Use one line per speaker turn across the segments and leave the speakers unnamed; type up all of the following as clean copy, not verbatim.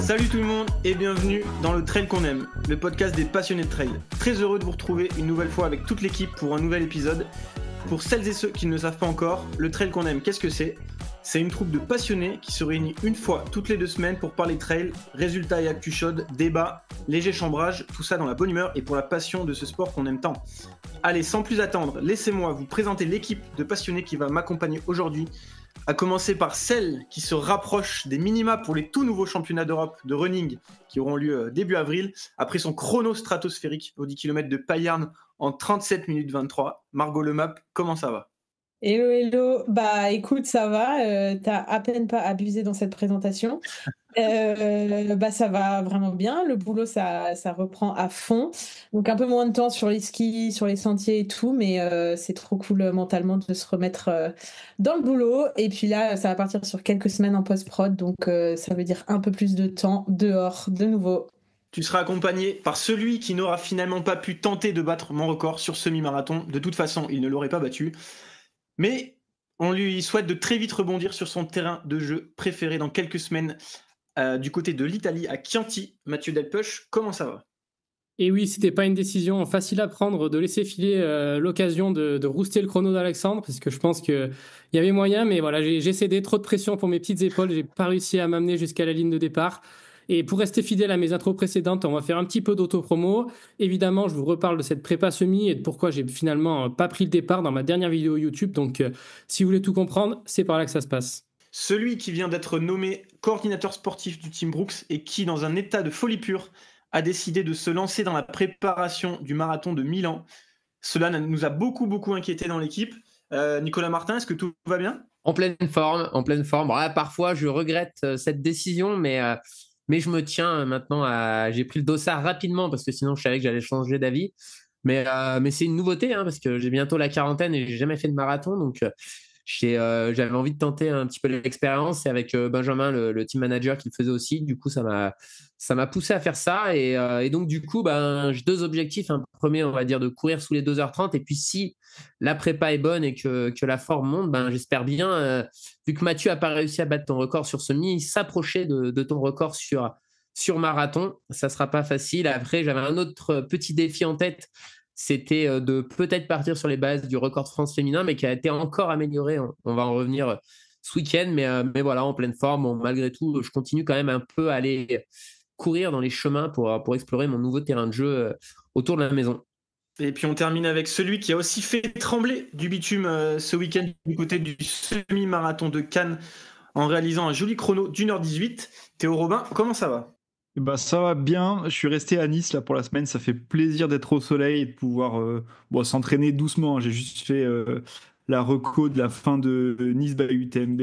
Salut tout le monde et bienvenue dans le Trail qu'on aime, le podcast des passionnés de trail. Très heureux de vous retrouver une nouvelle fois avec toute l'équipe pour un nouvel épisode. Pour celles et ceux qui ne le savent pas encore, le Trail qu'on aime, qu'est-ce que c'est ? C'est une troupe de passionnés qui se réunit une fois toutes les 2 semaines pour parler trail, résultats et actu chaudes, débats, léger chambrage, tout ça dans la bonne humeur et pour la passion de ce sport qu'on aime tant. Allez, sans plus attendre, laissez-moi vous présenter l'équipe de passionnés qui va m'accompagner aujourd'hui, à commencer par celle qui se rapproche des minima pour les tout nouveaux championnats d'Europe de running qui auront lieu début avril, après son chrono stratosphérique au 10 km de Payarn en 37 minutes 23. Margot Lemap, comment ça va ?
Hello. Bah écoute, ça va. T'as à peine pas abusé dans cette présentation. Ça va vraiment bien. Le boulot, ça reprend à fond. Donc un peu moins de temps sur les skis, sur les sentiers et tout, mais c'est trop cool mentalement de se remettre dans le boulot. Et puis là, ça va partir sur quelques semaines en post-prod, donc ça veut dire un peu plus de temps dehors de nouveau.
Tu seras accompagné par celui qui n'aura finalement pas pu tenter de battre mon record sur semi-marathon. De toute façon, il ne l'aurait pas battu. Mais on lui souhaite de très vite rebondir sur son terrain de jeu préféré dans quelques semaines du côté de l'Italie à Chianti. Mathieu Delpech, comment ça va ?
Et oui, c'était pas une décision facile à prendre de laisser filer l'occasion de rouster le chrono d'Alexandre, parce que je pense qu'il y avait moyen, mais voilà, j'ai cédé, trop de pression pour mes petites épaules, j'ai pas réussi à m'amener jusqu'à la ligne de départ. Et pour rester fidèle à mes intros précédentes, on va faire un petit peu d'auto-promo. Évidemment, je vous reparle de cette prépa semi et de pourquoi j'ai finalement pas pris le départ dans ma dernière vidéo YouTube. Donc, si vous voulez tout comprendre, c'est par là que ça se passe.
Celui qui vient d'être nommé coordinateur sportif du Team Brooks et qui, dans un état de folie pure, a décidé de se lancer dans la préparation du marathon de Milan. Cela nous a beaucoup inquiétés dans l'équipe. Nicolas Martin, est-ce que tout va bien ?
En pleine forme. Bon, là, parfois, je regrette cette décision, mais je me tiens maintenant J'ai pris le dossard rapidement parce que sinon, je savais que j'allais changer d'avis. Mais c'est une nouveauté parce que j'ai bientôt la quarantaine et j'ai jamais fait de marathon. Donc, j'avais envie de tenter un petit peu l'expérience. Et avec Benjamin, le team manager, qui le faisait aussi. Du coup, ça m'a poussé à faire ça. Et donc, du coup, j'ai 2 objectifs. Un premier, on va dire, de courir sous les 2h30. Et puis, si la prépa est bonne et que la forme monte, j'espère bien, vu que Mathieu n'a pas réussi à battre ton record sur semi, s'approcher de ton record sur marathon. Ça ne sera pas facile. Après, j'avais un autre petit défi en tête. C'était de peut-être partir sur les bases du record de France féminin, mais qui a été encore amélioré. On va en revenir ce week-end, mais voilà, en pleine forme. Bon, malgré tout, je continue quand même un peu à aller courir dans les chemins pour explorer mon nouveau terrain de jeu autour de la maison.
Et puis on termine avec celui qui a aussi fait trembler du bitume ce week-end du côté du semi-marathon de Cannes en réalisant un joli chrono d'1h18. Théo Robin, comment ça va ?
Ça va bien, je suis resté à Nice là pour la semaine, ça fait plaisir d'être au soleil et de pouvoir s'entraîner doucement. J'ai juste fait la reco de la fin de Nice by UTMB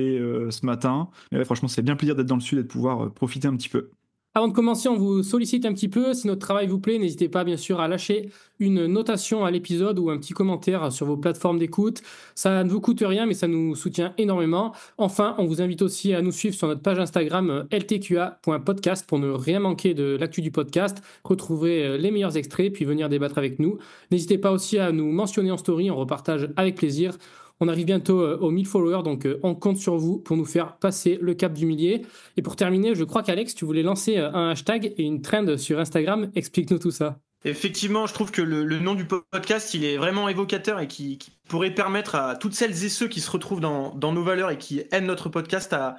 ce matin. Mais ouais, franchement, c'est bien plaisir d'être dans le sud et de pouvoir profiter un petit peu.
Avant de commencer, on vous sollicite un petit peu. Si notre travail vous plaît, n'hésitez pas bien sûr à lâcher une notation à l'épisode ou un petit commentaire sur vos plateformes d'écoute. Ça ne vous coûte rien, mais ça nous soutient énormément. Enfin, on vous invite aussi à nous suivre sur notre page Instagram ltqa.podcast pour ne rien manquer de l'actu du podcast, retrouver les meilleurs extraits, puis venir débattre avec nous. N'hésitez pas aussi à nous mentionner en story, on repartage avec plaisir. On arrive bientôt aux 1000 followers, donc on compte sur vous pour nous faire passer le cap du millier. Et pour terminer, je crois qu'Alex, tu voulais lancer un hashtag et une trend sur Instagram. Explique-nous tout ça.
Effectivement, je trouve que le nom du podcast, il est vraiment évocateur et qui pourrait permettre à toutes celles et ceux qui se retrouvent dans nos valeurs et qui aiment notre podcast à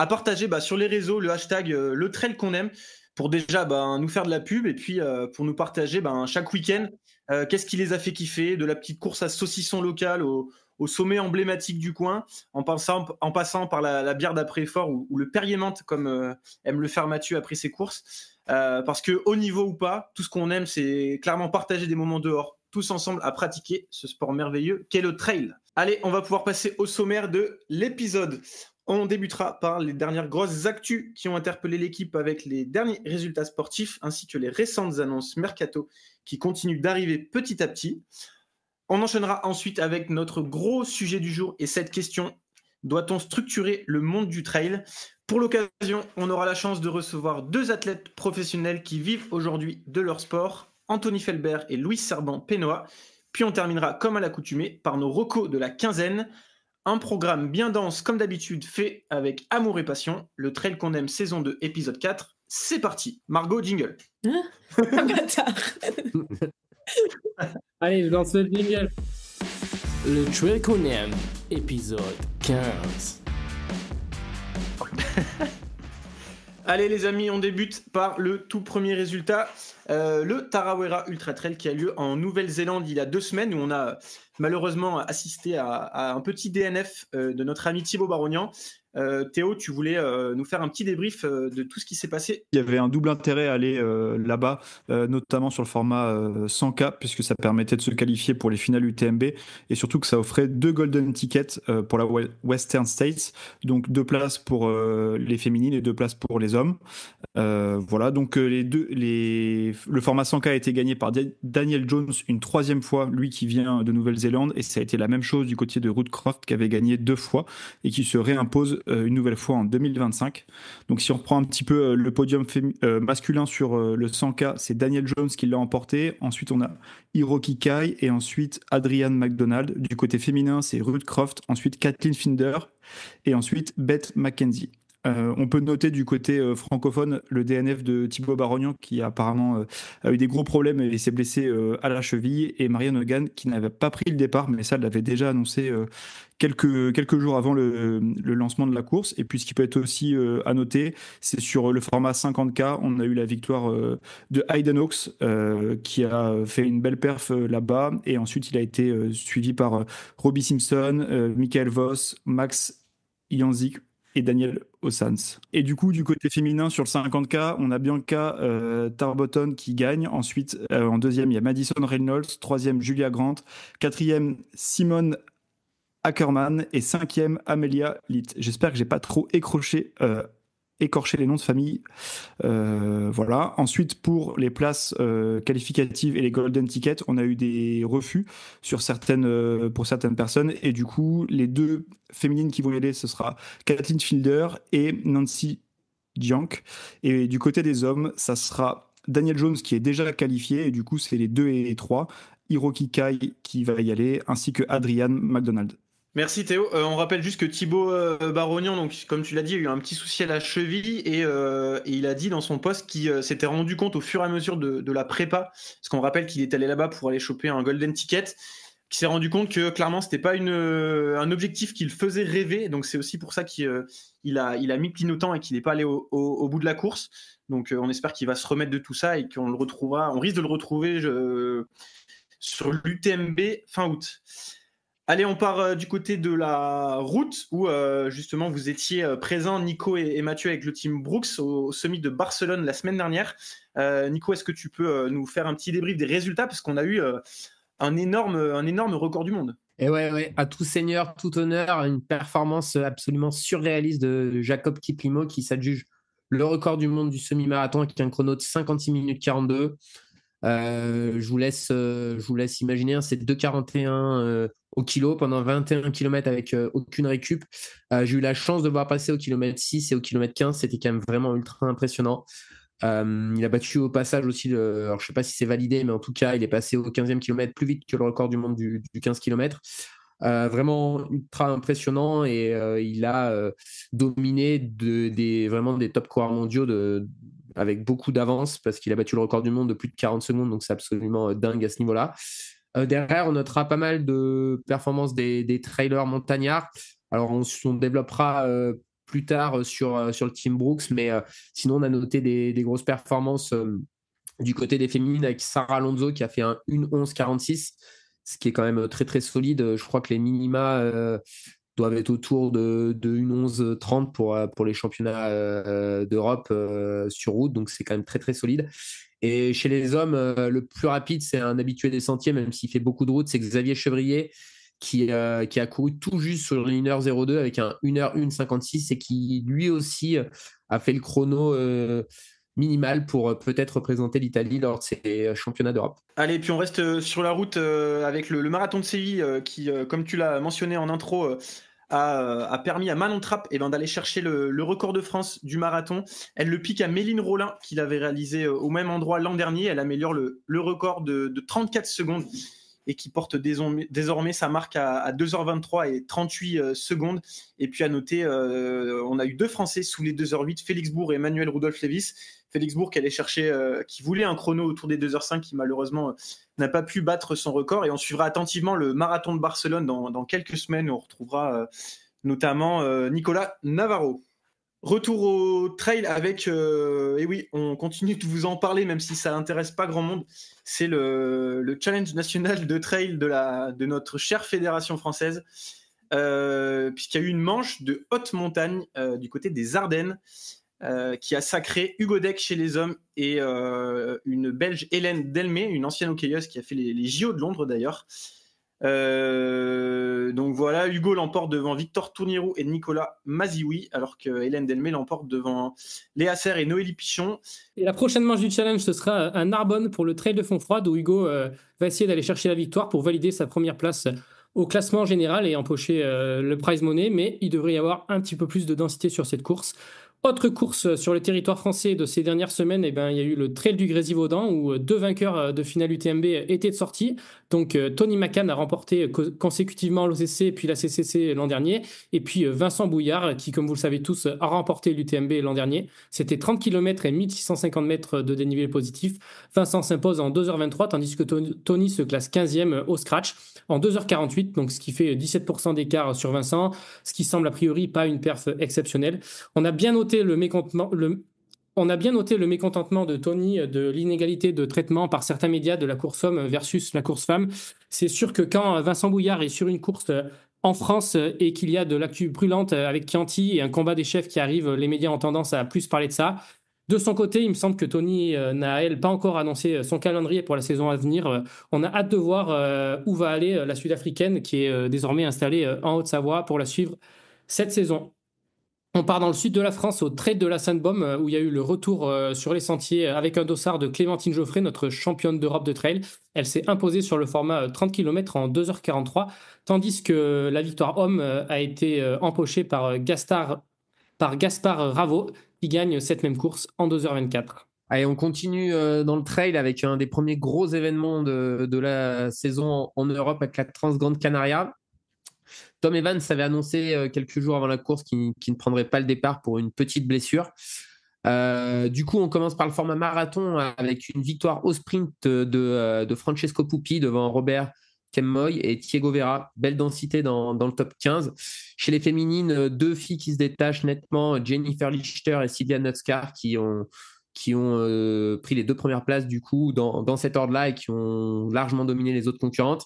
partager sur les réseaux le hashtag le trail qu'on aime pour déjà nous faire de la pub et puis pour nous partager chaque week-end qu'est-ce qui les a fait kiffer, de la petite course à saucisson local au sommet emblématique du coin, en passant par la bière d'après-effort ou le Perrier-Menthe, comme aime le faire Mathieu après ses courses. Parce que haut niveau ou pas, tout ce qu'on aime, c'est clairement partager des moments dehors, tous ensemble à pratiquer ce sport merveilleux qu'est le trail. Allez, on va pouvoir passer au sommaire de l'épisode. On débutera par les dernières grosses actus qui ont interpellé l'équipe avec les derniers résultats sportifs ainsi que les récentes annonces mercato qui continuent d'arriver petit à petit. On enchaînera ensuite avec notre gros sujet du jour et cette question: doit-on structurer le monde du trail ? Pour l'occasion, on aura la chance de recevoir 2 athlètes professionnels qui vivent aujourd'hui de leur sport, Anthony Felbert et Louis Serban-Pénois. Puis on terminera comme à l'accoutumée par nos recos de la quinzaine. Un programme bien dense comme d'habitude fait avec amour et passion. Le trail qu'on aime saison 2 épisode 4, c'est parti. Margot, jingle.
Ah, bâtard.
Allez, je lance le jingle. Le Trail qu'on aime, épisode 15.
Allez les amis, on débute par le tout premier résultat, le Tarawera Ultra Trail qui a lieu en Nouvelle-Zélande il y a 2 semaines, où on a malheureusement assisté à un petit DNF de notre ami Thibaut Barognan. Théo, tu voulais nous faire un petit débrief de tout ce qui s'est passé.
Il y avait un double intérêt à aller là-bas, notamment sur le format 100K, puisque ça permettait de se qualifier pour les finales UTMB, et surtout que ça offrait 2 golden tickets pour la Western States, donc 2 places pour les féminines et 2 places pour les hommes. Voilà, donc le format 100K a été gagné par Daniel Jones une 3e fois, lui qui vient de Nouvelle-Zélande, et ça a été la même chose du côté de Ruth Croft qui avait gagné 2 fois et qui se réimpose une nouvelle fois en 2025. Donc si on reprend un petit peu le podium masculin sur le 100K, c'est Daniel Jones qui l'a emporté. Ensuite on a Hiroki Kai et ensuite Adrian McDonald. Du côté féminin c'est Ruth Croft, ensuite Kathleen Finder et ensuite Beth McKenzie. On peut noter du côté francophone le DNF de Thibaut Barognan qui apparemment a eu des gros problèmes et s'est blessé à la cheville, et Marianne Hogan qui n'avait pas pris le départ, mais ça elle l'avait déjà annoncé quelques jours avant le lancement de la course. Et puis ce qui peut être aussi à noter, c'est sur le format 50K, on a eu la victoire de Hayden Hawks qui a fait une belle perf là-bas, et ensuite il a été suivi par Robbie Simpson, Michael Voss, Max Janzik et Daniel Ossans. Et du coup, du côté féminin, sur le 50K, on a Bianca Tarbotton qui gagne. Ensuite, en 2e, il y a Madison Reynolds. 3e, Julia Grant. 4e, Simone Ackerman. Et 5e, Amelia Litt. J'espère que j'ai pas trop écorché les noms de famille. Voilà. Ensuite, pour les places qualificatives et les golden tickets, on a eu des refus pour certaines personnes, et du coup les 2 féminines qui vont y aller, ce sera Kathleen Fielder et Nancy Jiank, et du côté des hommes ça sera Daniel Jones qui est déjà qualifié, et du coup c'est les 2 et 3, Hiroki Kai qui va y aller, ainsi que Adrian McDonald.
Merci Théo. On rappelle juste que Thibaut Barognan, donc comme tu l'as dit, il a eu un petit souci à la cheville, et il a dit dans son post qu'il s'était rendu compte au fur et à mesure de la prépa, parce qu'on rappelle qu'il est allé là-bas pour aller choper un golden ticket, qu'il s'est rendu compte que clairement c'était pas un objectif qui le faisait rêver, donc c'est aussi pour ça qu'il a mis le clignotant et qu'il n'est pas allé au bout de la course. Donc on espère qu'il va se remettre de tout ça et qu'on le retrouvera, on risque de le retrouver sur l'UTMB fin août. Allez, on part du côté de la route où justement vous étiez présents, Nico et Mathieu, avec le team Brooks au Summit de Barcelone la semaine dernière. Nico, est-ce que tu peux nous faire un petit débrief des résultats, parce qu'on a eu un énorme record du monde.
Et ouais, à tout seigneur, tout honneur, une performance absolument surréaliste de Jacob Kiplimo qui s'adjuge le record du monde du semi-marathon avec un chrono de 56 minutes 42. Je vous laisse imaginer, c'est 2,41 au kilo pendant 21 km avec aucune récup. J'ai eu la chance de voir passer au kilomètre 6 et au kilomètre 15, c'était quand même vraiment ultra impressionnant. Il a battu au passage aussi, alors je sais pas si c'est validé, mais en tout cas il est passé au 15e kilomètre plus vite que le record du monde du 15 km. Vraiment ultra impressionnant, et il a dominé vraiment des top coureurs mondiaux avec beaucoup d'avance, parce qu'il a battu le record du monde de plus de 40 secondes, donc c'est absolument dingue à ce niveau-là. Derrière, on notera pas mal de performances des trailers montagnards. Alors on développera plus tard sur le team Brooks, mais sinon on a noté des grosses performances du côté des féminines avec Sarah Alonso qui a fait un 1:11:46, ce qui est quand même très très solide. Je crois que les minima doivent être autour de 1:11:30 pour les championnats d'Europe sur route, donc c'est quand même très très solide. Et chez les hommes, le plus rapide, c'est un habitué des sentiers, même s'il fait beaucoup de route, c'est Xavier Chevrier qui a couru tout juste sur 1h02 avec un 1h1:56, et qui lui aussi a fait le chrono minimal pour peut-être représenter l'Italie lors de ses championnats d'Europe.
Allez, puis on reste sur la route avec le marathon de Séville qui, comme tu l'as mentionné en intro, a permis à Manon Trapp d'aller chercher le record de France du marathon. Elle le pique à Méline Rollin, qui l'avait réalisé au même endroit l'an dernier. Elle améliore le record de 34 secondes. et qui porte désormais sa marque à 2h23 et 38 secondes. Et puis à noter, on a eu 2 Français sous les 2h08, Félix Bourg et Emmanuel Rudolph Lévis. Félix Bourg qui voulait un chrono autour des 2h05, qui malheureusement n'a pas pu battre son record. Et on suivra attentivement le marathon de Barcelone dans quelques semaines, où on retrouvera notamment Nicolas Navarro. Retour au trail avec, et oui, on continue de vous en parler, même si ça n'intéresse pas grand monde. C'est le challenge national de trail de notre chère fédération française, puisqu'il y a eu une manche de haute montagne du côté des Ardennes, qui a sacré Hugo Deck chez les hommes et une Belge, Hélène Delmé, une ancienne hockeyeuse qui a fait les JO de Londres d'ailleurs. Donc voilà, Hugo l'emporte devant Victor Tournirou et Nicolas Mazioui, alors que Hélène Delmé l'emporte devant Léa Serre et Noélie Pichon.
Et la prochaine manche du challenge, ce sera à Narbonne pour le trail de Fontfroide, où Hugo va essayer d'aller chercher la victoire pour valider sa première place au classement général et empocher le prize money, mais il devrait y avoir un petit peu plus de densité sur cette course. Autre course sur le territoire français de ces dernières semaines, il y a eu le Trail du Grésivaudan, où 2 vainqueurs de finale UTMB étaient de sortie. Donc Tony McCann a remporté consécutivement l'OCC puis la CCC l'an dernier. Et puis Vincent Bouillard, qui, comme vous le savez tous, a remporté l'UTMB l'an dernier. C'était 30 km et 1650 mètres de dénivelé positif. Vincent s'impose en 2h23, tandis que Tony se classe 15e au scratch en 2h48, donc ce qui fait 17% d'écart sur Vincent, ce qui semble a priori pas une perf exceptionnelle. On a bien noté le mécontentement de Tony de l'inégalité de traitement par certains médias de la course homme versus la course femme. C'est sûr que quand Vincent Bouillard est sur une course en France et qu'il y a de l'actu brûlante avec Chianti et un combat des chefs qui arrive, les médias ont tendance à plus parler de ça. De son côté, il me semble que Tony n'a, elle, pas encore annoncé son calendrier pour la saison à venir. On a hâte de voir où va aller la Sud-Africaine, qui est désormais installée en Haute-Savoie, pour la suivre cette saison. On part dans le sud de la France, au Trail de la Sainte-Baume, où il y a eu le retour sur les sentiers avec un dossard de Clémentine Geoffrey, notre championne d'Europe de trail. Elle s'est imposée sur le format 30 km en 2h43, tandis que la victoire homme a été empochée par Gaspard Raveau, qui gagne cette même course en 2h24.
Allez, on continue dans le trail avec un des premiers gros événements de la saison en Europe, avec la Transgrande Canaria. Tom Evans avait annoncé quelques jours avant la course qu'il ne prendrait pas le départ pour une petite blessure. Du coup, on commence par le format marathon avec une victoire au sprint de Francesco Pupi devant Robert Kemmoy et Thiego Vera. Belle densité dans le top 15. Chez les féminines, 2 filles qui se détachent nettement, Jennifer Lichter et Sylvia Nutskar, qui ont pris les 2 premières places du coup dans cet ordre-là et qui ont largement dominé les autres concurrentes.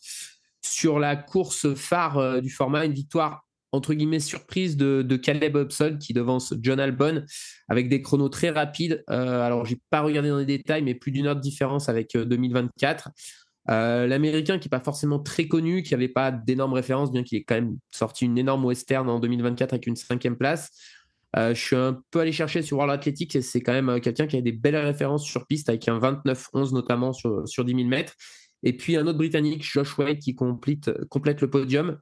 Sur la course phare du format, une victoire entre guillemets surprise de Caleb Hobson qui devance John Albon avec des chronos très rapides. Alors, j'ai pas regardé dans les détails, mais plus d'1 heure de différence avec 2024. L'Américain qui n'est pas forcément très connu, qui n'avait pas d'énormes références, bien qu'il ait quand même sorti une énorme western en 2024 avec une 5e place. Je suis un peu allé chercher sur World Athletics et c'est quand même quelqu'un qui a des belles références sur piste avec un 29-11 notamment sur 10 000 mètres. Et puis un autre Britannique, Josh White, qui complète le podium.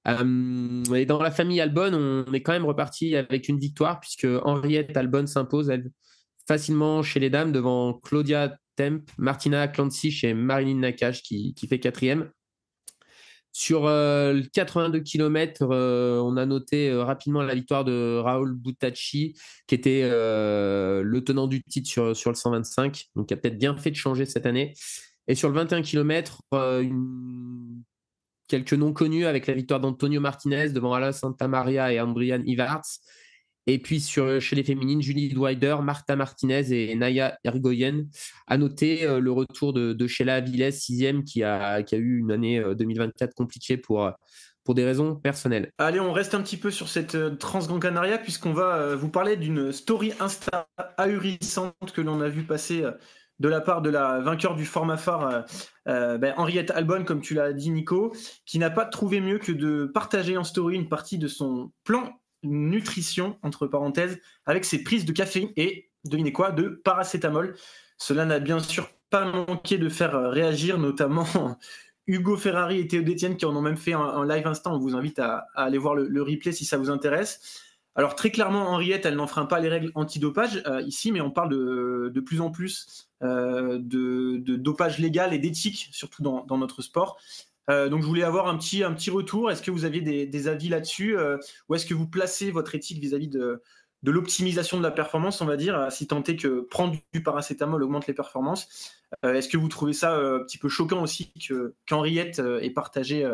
Et dans la famille Albon, on est quand même reparti avec une victoire, puisque Henriette Albon s'impose elle, facilement chez les dames devant Claudia Temp, Martina Klancich et Marilyn Nakache qui fait 4e. Sur 82 km, on a noté rapidement la victoire de Raoul Butacci, qui était le tenant du titre sur le 125, donc qui a peut-être bien fait de changer cette année. Et sur le 21 km, quelques noms connus avec la victoire d'Antonio Martinez devant Ala Santamaria et Andrian Ivarts. Et puis chez les féminines, Julie Dwider, Marta Martinez et Naya Ergoyen. À noter le retour de Sheila Aviles, 6e, qui a eu une année 2024 compliquée pour des raisons personnelles.
Allez, on reste un petit peu sur cette Transgrande Canaria, puisqu'on va vous parler d'une story Insta ahurissante que l'on a vu passer de la part de la vainqueur du format phare, Henriette Albon, comme tu l'as dit Nico, qui n'a pas trouvé mieux que de partager en story une partie de son plan nutrition, entre parenthèses, avec ses prises de caféine et, devinez quoi, de paracétamol. Cela n'a bien sûr pas manqué de faire réagir, notamment Hugo Ferrari et Théo Détienne, qui en ont même fait un live instant. On vous invite à aller voir le replay si ça vous intéresse. Alors très clairement, Henriette, elle n'enfreint pas les règles antidopage ici, mais on parle de plus en plus de dopage légal et d'éthique, surtout dans notre sport. Donc je voulais avoir un petit retour. Est-ce que vous aviez des avis là-dessus ou est-ce que vous placez votre éthique vis-à-vis de l'optimisation de la performance, on va dire, si tant est que prendre du paracétamol augmente les performances? Est-ce que vous trouvez ça un petit peu choquant aussi qu'Henriette ait partagé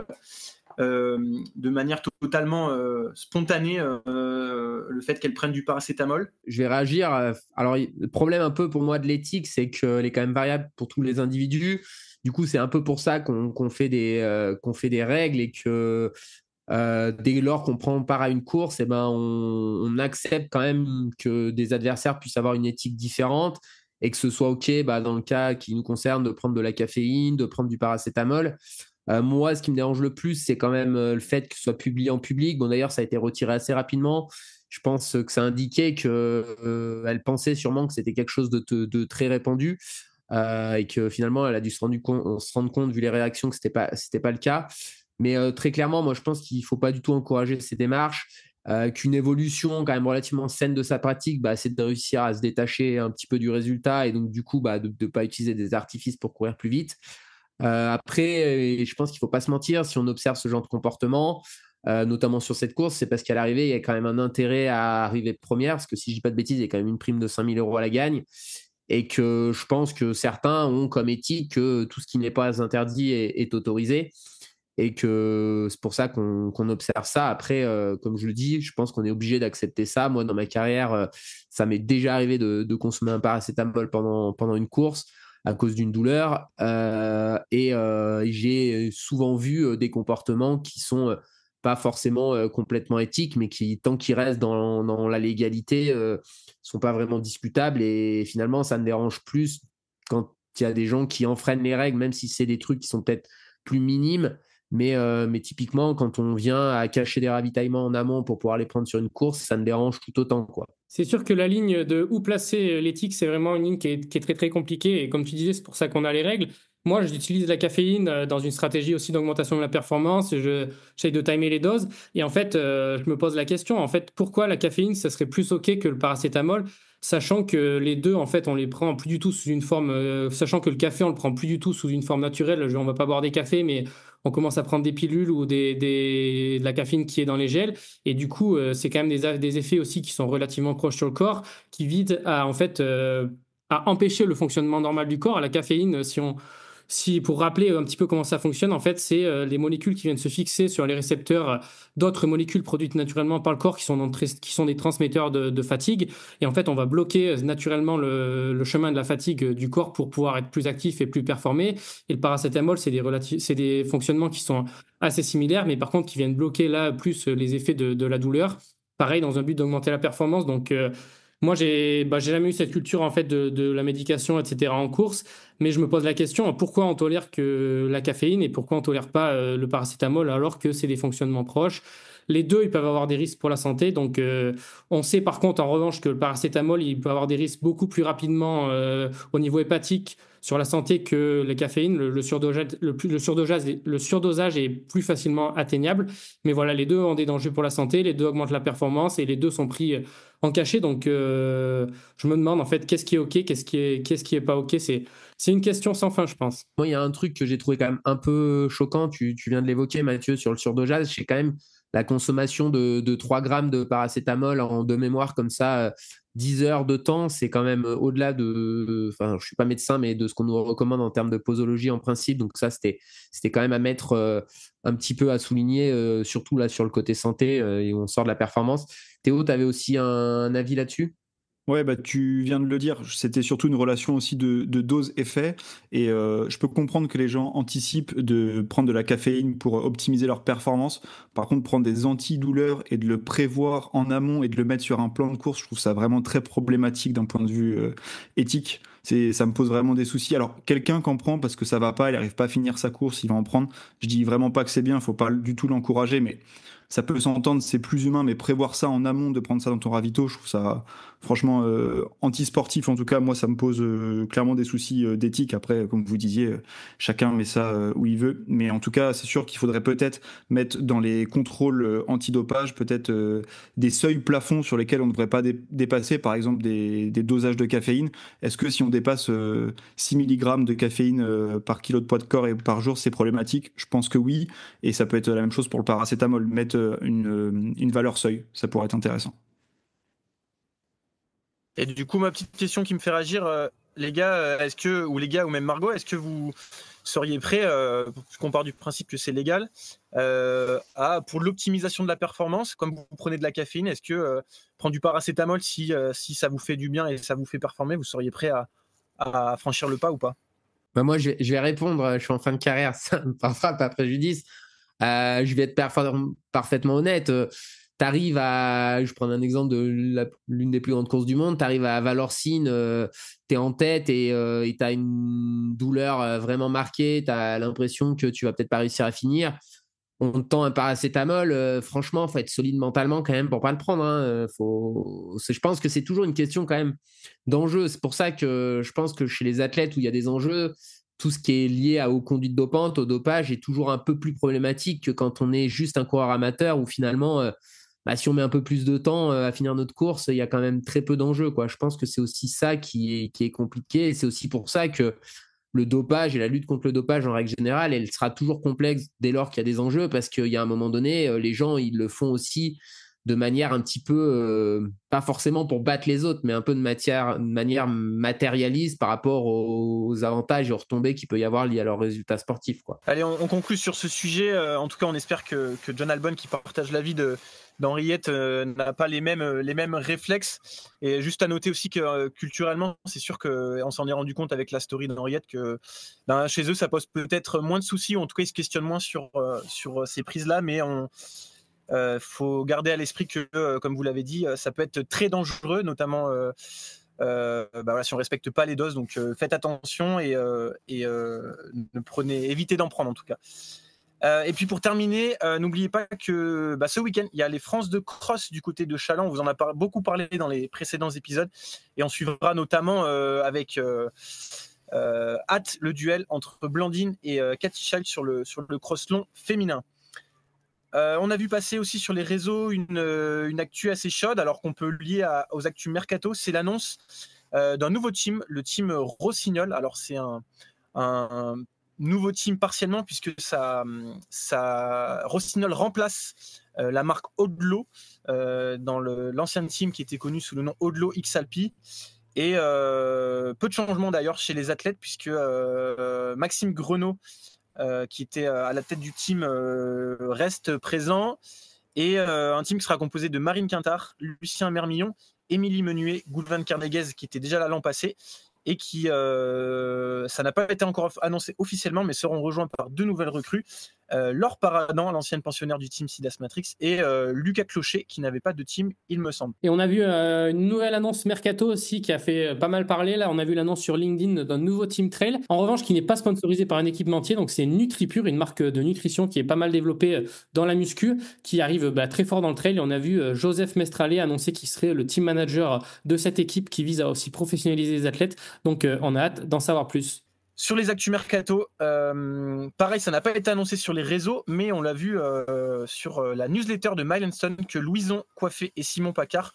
de manière totalement spontanée le fait qu'elle prenne du paracétamol?
Je vais réagir. Alors, le problème un peu pour moi de l'éthique, c'est qu'elle est quand même variable pour tous les individus. Du coup, c'est un peu pour ça qu'on fait des règles et que dès lors qu'on prend part à une course, eh ben, on accepte quand même que des adversaires puissent avoir une éthique différente et que ce soit OK dans le cas qui nous concerne de prendre de la caféine, de prendre du paracétamol. Moi, ce qui me dérange le plus, c'est quand même le fait que ce soit publié en public. Bon, d'ailleurs, ça a été retiré assez rapidement. Je pense que ça indiquait qu'elle pensait sûrement que c'était quelque chose de très répandu et que finalement, elle a dû se rendre compte, vu les réactions, que c'était pas le cas. Mais très clairement, moi, je pense qu'il ne faut pas du tout encourager ces démarches, qu'une évolution quand même relativement saine de sa pratique, c'est de réussir à se détacher un petit peu du résultat et donc du coup de ne pas utiliser des artifices pour courir plus vite. Après, je pense qu'il ne faut pas se mentir, si on observe ce genre de comportement, notamment sur cette course, c'est parce qu'à l'arrivée, il y a quand même un intérêt à arriver première, parce que si je ne dis pas de bêtises, il y a quand même une prime de 5 000 € à la gagne, et que je pense que certains ont comme éthique que tout ce qui n'est pas interdit est autorisé, et que c'est pour ça qu'on observe ça. Après, comme je le dis, je pense qu'on est obligé d'accepter ça. Moi, dans ma carrière, ça m'est déjà arrivé de consommer un paracétamol pendant une course à cause d'une douleur. Et j'ai souvent vu des comportements qui sont pas forcément complètement éthiques, mais qui, tant qu'ils restent dans la légalité, sont pas vraiment discutables. Et finalement, ça me dérange plus quand il y a des gens qui enfreignent les règles, même si c'est des trucs qui sont peut-être plus minimes. Mais typiquement, quand on vient à cacher des ravitaillements en amont pour pouvoir les prendre sur une course, ça me dérange tout autant, quoi.
C'est sûr que la ligne de où placer l'éthique, c'est vraiment une ligne qui est très très compliquée. Et comme tu disais, c'est pour ça qu'on a les règles. Moi, j'utilise la caféine dans une stratégie aussi d'augmentation de la performance. J'essaye de timer les doses. Et en fait, je me pose la question, en fait, pourquoi la caféine, ça serait plus OK que le paracétamol, sachant que les deux, en fait, on les prend plus du tout sous une forme, sachant que le café, on le prend plus du tout sous une forme naturelle. On va pas boire des cafés, mais on commence à prendre des pilules ou de la caféine qui est dans les gels. Et du coup, c'est quand même des effets aussi qui sont relativement proches sur le corps, qui visent à, en fait, à empêcher le fonctionnement normal du corps. La caféine, pour rappeler un petit peu comment ça fonctionne, en fait, c'est les molécules qui viennent se fixer sur les récepteurs d'autres molécules produites naturellement par le corps qui sont des transmetteurs de fatigue. Et en fait, on va bloquer naturellement le chemin de la fatigue du corps pour pouvoir être plus actif et plus performé. Et le paracétamol, c'est des fonctionnements qui sont assez similaires, mais par contre, qui viennent bloquer là plus les effets de la douleur. Pareil, dans un but d'augmenter la performance. Donc, moi, j'ai jamais eu cette culture en fait de la médication, etc. en course, mais je me pose la question pourquoi on tolère que la caféine et pourquoi on tolère pas le paracétamol alors que c'est des fonctionnements proches. Les deux, ils peuvent avoir des risques pour la santé. Donc, on sait par contre en revanche que le paracétamol, il peut avoir des risques beaucoup plus rapidement au niveau hépatique sur la santé que la caféine. Le surdosage est plus facilement atteignable. Mais voilà, les deux ont des dangers pour la santé, les deux augmentent la performance et les deux sont pris en cachet. Donc, je me demande en fait qu'est-ce qui est OK, qu'est-ce qui est pas OK. C'est une question sans fin, je pense.
Moi, il y a un truc que j'ai trouvé quand même un peu choquant. Tu viens de l'évoquer, Mathieu, sur le surdosage. C'est quand même la consommation de 3 grammes de paracétamol de mémoire comme ça, 10 heures de temps, c'est quand même au-delà enfin, je ne suis pas médecin, mais de ce qu'on nous recommande en termes de posologie en principe. Donc ça, c'était quand même à mettre un petit peu à souligner, surtout là sur le côté santé, et où on sort de la performance. Théo, tu avais aussi un avis là-dessus ?
Ouais, tu viens de le dire, c'était surtout une relation aussi de dose-effet, et je peux comprendre que les gens anticipent de prendre de la caféine pour optimiser leur performance. Par contre, prendre des antidouleurs et de le prévoir en amont et de le mettre sur un plan de course, je trouve ça vraiment très problématique d'un point de vue éthique. Ça me pose vraiment des soucis. Alors, quelqu'un qu'en prend parce que ça va pas, il n'arrive pas à finir sa course, il va en prendre. Je dis vraiment pas que c'est bien, il faut pas du tout l'encourager, mais ça peut s'entendre, c'est plus humain, mais prévoir ça en amont, de prendre ça dans ton ravito, je trouve ça franchement anti-sportif. En tout cas, moi, ça me pose clairement des soucis d'éthique. Après, comme vous disiez, chacun met ça où il veut. Mais en tout cas, c'est sûr qu'il faudrait peut-être mettre dans les contrôles antidopage peut-être des seuils plafonds sur lesquels on ne devrait pas dépasser, par exemple des dosages de caféine. Est-ce que si on dépasse 6 mg de caféine par kilo de poids de corps et par jour, c'est problématique? Je pense que oui. Et ça peut être la même chose pour le paracétamol. Mettre une valeur seuil, ça pourrait être intéressant.
Et du coup, ma petite question qui me fait réagir, les gars, ou les gars, ou même Margot, est-ce que vous seriez prêts, parce qu'on part du principe que c'est légal, pour l'optimisation de la performance, comme vous prenez de la caféine, est-ce que prendre du paracétamol, si ça vous fait du bien et ça vous fait performer, vous seriez prêt à franchir le pas ou pas?
Bah moi, je vais répondre, je suis en fin de carrière, ça ne me portera pas préjudice. Je vais être parfaitement honnête. T'arrives je prends un exemple de l'une des plus grandes courses du monde, t'arrives à Valorcine, t'es en tête et t'as une douleur vraiment marquée, t'as l'impression que tu vas peut-être pas réussir à finir. On te tend un paracétamol, franchement, faut être solide mentalement quand même pour pas le prendre. Hein. Je pense que c'est toujours une question quand même d'enjeu. C'est pour ça que je pense que chez les athlètes où il y a des enjeux, tout ce qui est lié aux conduites dopantes, au dopage, est toujours un peu plus problématique que quand on est juste un coureur amateur où finalement, si on met un peu plus de temps à finir notre course, il y a quand même très peu d'enjeux, quoi. Je pense que c'est aussi ça qui est compliqué et c'est aussi pour ça que le dopage et la lutte contre le dopage en règle générale, elle sera toujours complexe dès lors qu'il y a des enjeux parce qu'il y a un moment donné, les gens, ils le font aussi de manière un petit peu, pas forcément pour battre les autres, mais un peu de manière matérialiste par rapport aux avantages et aux retombées qu'il peut y avoir liés à leurs résultats sportifs, quoi.
Allez, on conclut sur ce sujet. En tout cas, on espère que John Albon, qui partage l'avis d'Henriette, n'a pas les mêmes réflexes. Et juste à noter aussi que culturellement, c'est sûr qu'on s'en est rendu compte avec la story d'Henriette que chez eux, ça pose peut-être moins de soucis, ou en tout cas, ils se questionnent moins sur ces prises-là, mais faut garder à l'esprit que, comme vous l'avez dit, ça peut être très dangereux, notamment si on respecte pas les doses. Donc faites attention et évitez d'en prendre en tout cas. Et puis pour terminer, n'oubliez pas que ce week-end, il y a les France de cross du côté de Châlons. On vous en a beaucoup parlé dans les précédents épisodes. Et on suivra notamment avec hâte le duel entre Blandine et Cathy Schalt sur le cross long féminin. On a vu passer aussi sur les réseaux une actu assez chaude, alors qu'on peut lier aux actus mercato. C'est l'annonce d'un nouveau team, le team Rossignol. Alors c'est un nouveau team partiellement, puisque Rossignol remplace la marque Odlo dans l'ancien team qui était connu sous le nom Odlo X Alpi. Et peu de changements d'ailleurs chez les athlètes, puisque Maxime Grenot, qui était à la tête du team, reste présent, et un team qui sera composé de Marine Quintard, Lucien Mermillon, Émilie Menuet, Goulvan Carneguez, qui était déjà là l'an passé, et qui, ça n'a pas été encore annoncé officiellement, mais seront rejoints par deux nouvelles recrues, Laure Paradan, l'ancienne pensionnaire du team Sidas Matrix, et Lucas Clocher, qui n'avait pas de team, il me semble.
Et on a vu une nouvelle annonce Mercato aussi qui a fait pas mal parler. Là, on a vu l'annonce sur LinkedIn d'un nouveau team trail. En revanche, qui n'est pas sponsorisé par un équipementier. Donc, c'est NutriPure, une marque de nutrition qui est pas mal développée dans la muscu, qui arrive très fort dans le trail. Et on a vu Joseph Mestralé annoncer qu'il serait le team manager de cette équipe qui vise à aussi professionnaliser les athlètes. Donc, on a hâte d'en savoir plus.
Sur les actus mercato, pareil, ça n'a pas été annoncé sur les réseaux, mais on l'a vu sur la newsletter de Milestone que Louison Coiffé et Simon Pacard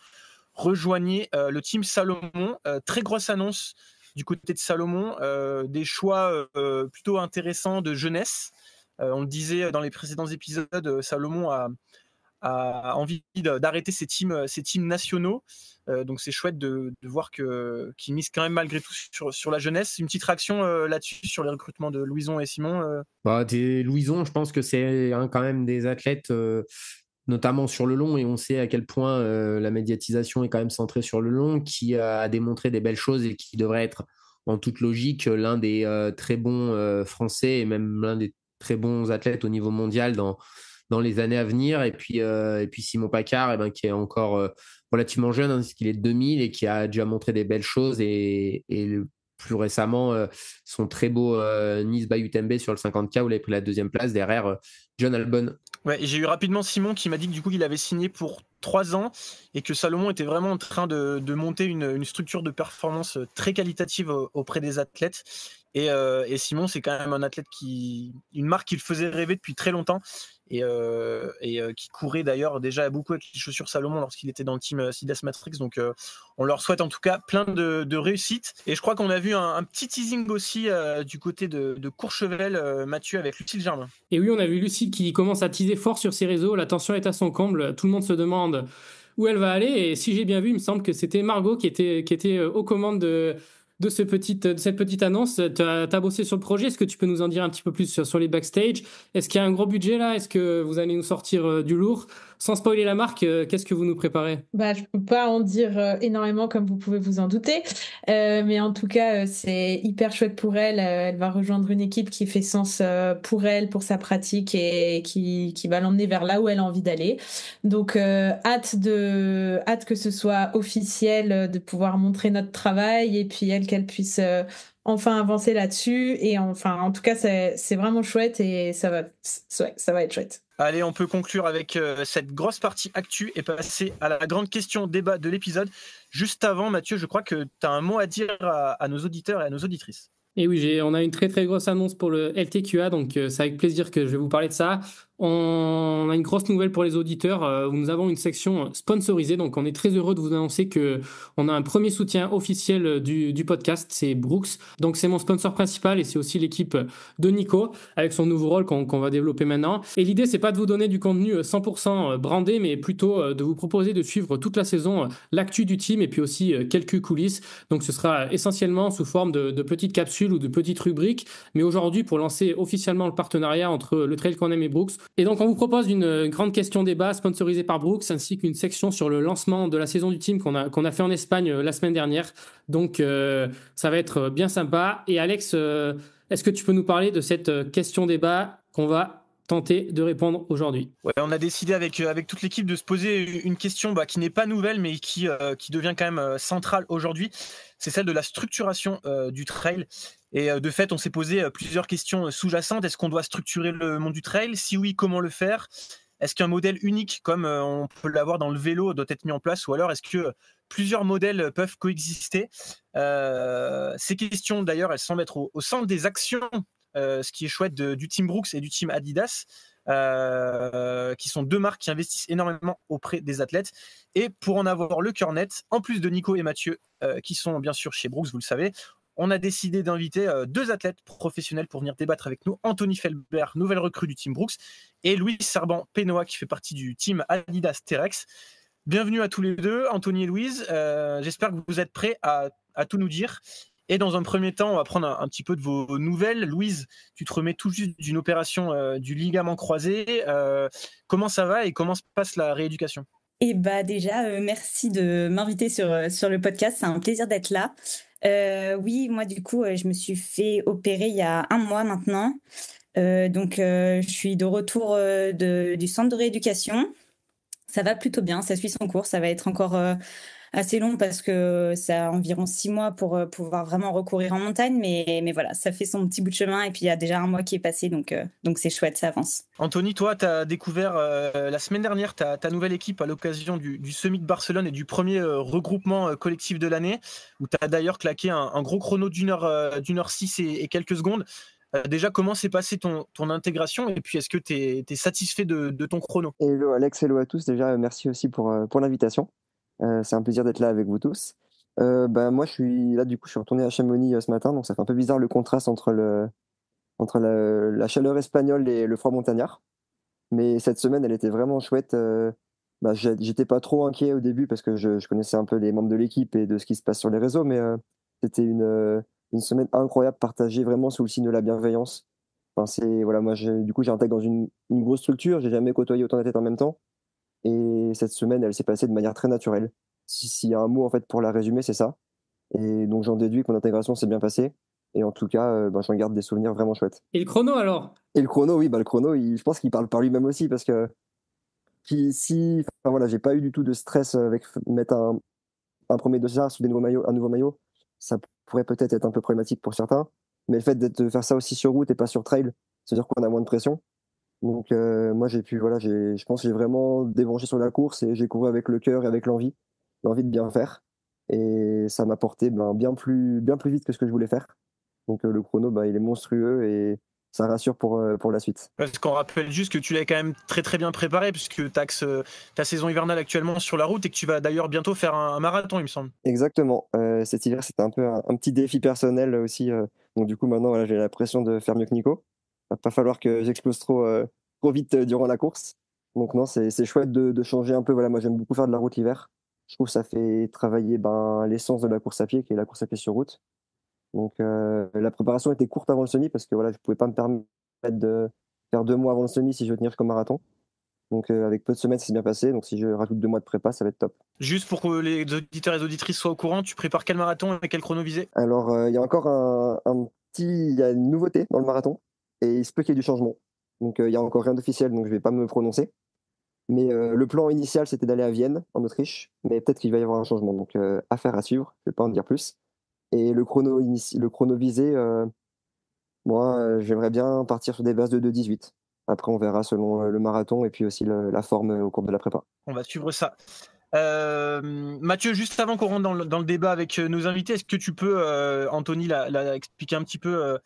rejoignaient le team Salomon. Très grosse annonce du côté de Salomon, des choix plutôt intéressants de jeunesse. On le disait dans les précédents épisodes, Salomon a envie d'arrêter ces teams nationaux. Donc c'est chouette de voir qu'ils misent quand même malgré tout sur la jeunesse. Une petite réaction là-dessus sur les recrutements de Louison et Simon.
Louison, je pense que c'est quand même des athlètes, notamment sur le long, et on sait à quel point la médiatisation est quand même centrée sur le long, qui a démontré des belles choses et qui devrait être en toute logique l'un des très bons Français et même l'un des très bons athlètes au niveau mondial dans les années à venir. Et puis Simon Pacard, qui est encore relativement jeune, parce qu'il est de 2000 et qui a déjà montré des belles choses, et plus récemment son très beau Nice by UTMB sur le 50K où il a pris la deuxième place derrière John Albon.
Ouais, et j'ai eu rapidement Simon qui m'a dit que du coup il avait signé pour 3 ans et que Salomon était vraiment en train de monter une structure de performance très qualitative auprès des athlètes. Et Simon, c'est quand même un athlète une marque qui le faisait rêver depuis très longtemps et qui courait d'ailleurs déjà beaucoup avec les chaussures Salomon lorsqu'il était dans le team Sidas Matrix. Donc on leur souhaite en tout cas plein de réussite. Et je crois qu'on a vu un petit teasing aussi du côté de Courchevel, Mathieu, avec Lucille Germain.
Et oui, on a vu Lucie qui commence à teaser fort sur ses réseaux. La tension est à son comble. Tout le monde se demande où elle va aller. Et si j'ai bien vu, il me semble que c'était Margot qui était aux commandes de cette petite annonce. Tu as bossé sur le projet. Est-ce que tu peux nous en dire un petit peu plus sur les backstage? Est-ce qu'il y a un gros budget là? Est-ce que vous allez nous sortir du lourd? Sans spoiler la marque, qu'est-ce que vous nous préparez?
Bah, je peux pas en dire énormément comme vous pouvez vous en douter. Mais en tout cas, c'est hyper chouette pour elle. Elle va rejoindre une équipe qui fait sens pour elle, pour sa pratique et qui va l'emmener vers là où elle a envie d'aller. Donc, hâte que ce soit officiel, de pouvoir montrer notre travail et puis elle, qu'elle puisse enfin avancer là-dessus. Et enfin, en tout cas, c'est vraiment chouette et ça va être chouette.
Allez, on peut conclure avec cette grosse partie actu et passer à la grande question débat de l'épisode. Juste avant, Mathieu, je crois que tu as un mot à dire à nos auditeurs et à nos auditrices.
Et oui, on a une très très grosse annonce pour le LTQA, donc c'est avec plaisir que je vais vous parler de ça. On a une grosse nouvelle pour les auditeurs, où nous avons une section sponsorisée, donc on est très heureux de vous annoncer que on a un premier soutien officiel du podcast, c'est Brooks. Donc c'est mon sponsor principal et c'est aussi l'équipe de Nico, avec son nouveau rôle qu'on va développer maintenant. Et l'idée, c'est pas de vous donner du contenu 100% brandé, mais plutôt de vous proposer de suivre toute la saison l'actu du team et puis aussi quelques coulisses. Donc ce sera essentiellement sous forme de petites capsules ou de petites rubriques. Mais aujourd'hui, pour lancer officiellement le partenariat entre le Trail qu'on aime et Brooks. Et donc on vous propose une grande question débat sponsorisée par Brooks, ainsi qu'une section sur le lancement de la saison du team qu'on a fait en Espagne la semaine dernière. Donc ça va être bien sympa. Et Alex, est-ce que tu peux nous parler de cette question débat qu'on va tenter de répondre aujourd'hui?
Ouais, on a décidé avec toute l'équipe de se poser une question qui n'est pas nouvelle, mais qui devient quand même centrale aujourd'hui. C'est celle de la structuration du trail. Et de fait, on s'est posé plusieurs questions sous-jacentes. Est-ce qu'on doit structurer le monde du trail? Si oui, comment le faire? Est-ce qu'un modèle unique, comme on peut l'avoir dans le vélo, doit être mis en place? Ou alors, est-ce que plusieurs modèles peuvent coexister? Ces questions, d'ailleurs, elles semblent être au centre des actions, ce qui est chouette du team Brooks et du team Adidas, qui sont deux marques qui investissent énormément auprès des athlètes. Et pour en avoir le cœur net, en plus de Nico et Mathieu, qui sont bien sûr chez Brooks, vous le savez, on a décidé d'inviter deux athlètes professionnels pour venir débattre avec nous. Anthony Felbert, nouvelle recrue du team Brooks, et Louis Serban-Pénoa, qui fait partie du team Adidas Terex. Bienvenue à tous les deux, Anthony et Louise. J'espère que vous êtes prêts à tout nous dire. Et dans un premier temps, on va prendre un petit peu de vos nouvelles. Louise, tu te remets tout juste d'une opération du ligament croisé. Comment ça va et comment se passe la rééducation?
Et bah déjà, merci de m'inviter sur le podcast. C'est un plaisir d'être là. Oui, moi du coup, je me suis fait opérer il y a 1 mois maintenant. Donc, je suis de retour du centre de rééducation. Ça va plutôt bien, ça suit son cours. Ça va être encore assez long parce que ça a environ 6 mois pour pouvoir vraiment recourir en montagne. Mais voilà, ça fait son petit bout de chemin et puis il y a déjà 1 mois qui est passé. Donc c'est chouette, ça avance.
Anthony, toi, tu as découvert la semaine dernière ta nouvelle équipe à l'occasion du Summit de Barcelone et du premier regroupement collectif de l'année, où tu as d'ailleurs claqué un gros chrono d'une heure 6 et quelques secondes. Déjà, comment s'est passée ton intégration et puis est-ce que tu es satisfait de ton chrono?
Hello Alex, hello à tous. Déjà, merci aussi pour l'invitation. C'est un plaisir d'être là avec vous tous. Moi, je suis là, du coup, je suis retourné à Chamonix ce matin, donc ça fait un peu bizarre le contraste entre la chaleur espagnole et le froid montagnard. Mais cette semaine, elle était vraiment chouette. J'étais pas trop inquiet au début parce que je connaissais un peu les membres de l'équipe et de ce qui se passe sur les réseaux, mais c'était une semaine incroyable, partagée vraiment sous le signe de la bienveillance. Enfin, voilà, moi, du coup, j'intègre dans une grosse structure. J'ai jamais côtoyé autant d'athlètes en même temps. Et cette semaine, elle s'est passée de manière très naturelle. S'il y a un mot en fait pour la résumer, c'est ça. Et donc j'en déduis que mon intégration s'est bien passée. Et en tout cas, j'en garde des souvenirs vraiment chouettes.
Et le chrono alors?
Et le chrono, oui, le chrono, je pense qu'il parle par lui-même aussi parce que j'ai pas eu du tout de stress avec mettre un premier dossard sur un nouveau maillot. Ça pourrait peut-être être un peu problématique pour certains. Mais le fait de faire ça aussi sur route et pas sur trail, c'est-à-dire qu'on a moins de pression. Donc moi je pense que j'ai vraiment débranché sur la course et j'ai couru avec le cœur et avec l'envie de bien faire. Et ça m'a porté bien plus vite que ce que je voulais faire. Donc le chrono, il est monstrueux et ça rassure pour la suite.
Parce qu'on rappelle juste que tu l'as quand même très très bien préparé, puisque tu axes ta saison hivernale actuellement sur la route et que tu vas d'ailleurs bientôt faire un marathon, il me semble.
Exactement. Cet hiver, c'était un peu un petit défi personnel aussi. Donc du coup, maintenant, voilà, j'ai la pression de faire mieux que Nico. Va pas falloir que j'explose trop vite durant la course. Donc non, c'est chouette de changer un peu. Voilà, moi, j'aime beaucoup faire de la route l'hiver. Je trouve que ça fait travailler l'essence de la course à pied, qui est la course à pied sur route. Donc la préparation était courte avant le semi parce que voilà, je pouvais pas me permettre de faire 2 mois avant le semi si je veux tenir comme marathon. Donc avec peu de semaines, ça s'est bien passé. Donc si je rajoute 2 mois de prépa, ça va être top.
Juste pour que les auditeurs et les auditrices soient au courant, tu prépares quel marathon et quel chrono visé?
Alors il y a encore il y a une nouveauté dans le marathon et il se peut qu'il y ait du changement. Donc il y a encore rien d'officiel, donc je vais pas me prononcer. Mais le plan initial, c'était d'aller à Vienne, en Autriche. Mais peut-être qu'il va y avoir un changement. Donc affaire à suivre. Je vais pas en dire plus. Et le chrono visé, moi, j'aimerais bien partir sur des bases de 2,18. Après, on verra selon le marathon et puis aussi la forme au cours de la prépa.
On va suivre ça. Mathieu, juste avant qu'on rentre dans le débat avec nos invités, est-ce que tu peux, Anthony l'a expliqué un petit peu,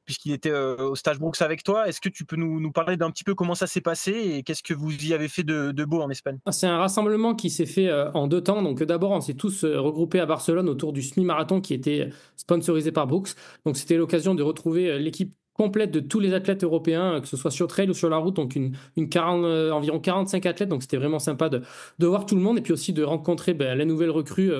puisqu'il était au stage Brooks avec toi, est-ce que tu peux nous parler d'un petit peu comment ça s'est passé et qu'est-ce que vous y avez fait de beau en Espagne?
C'est un rassemblement qui s'est fait en 2 temps. Donc d'abord, on s'est tous regroupés à Barcelone autour du semi-marathon qui était sponsorisé par Brooks. Donc c'était l'occasion de retrouver l'équipe complète de tous les athlètes européens, que ce soit sur trail ou sur la route, donc environ 45 athlètes, donc c'était vraiment sympa de voir tout le monde et puis aussi de rencontrer la nouvelle recrue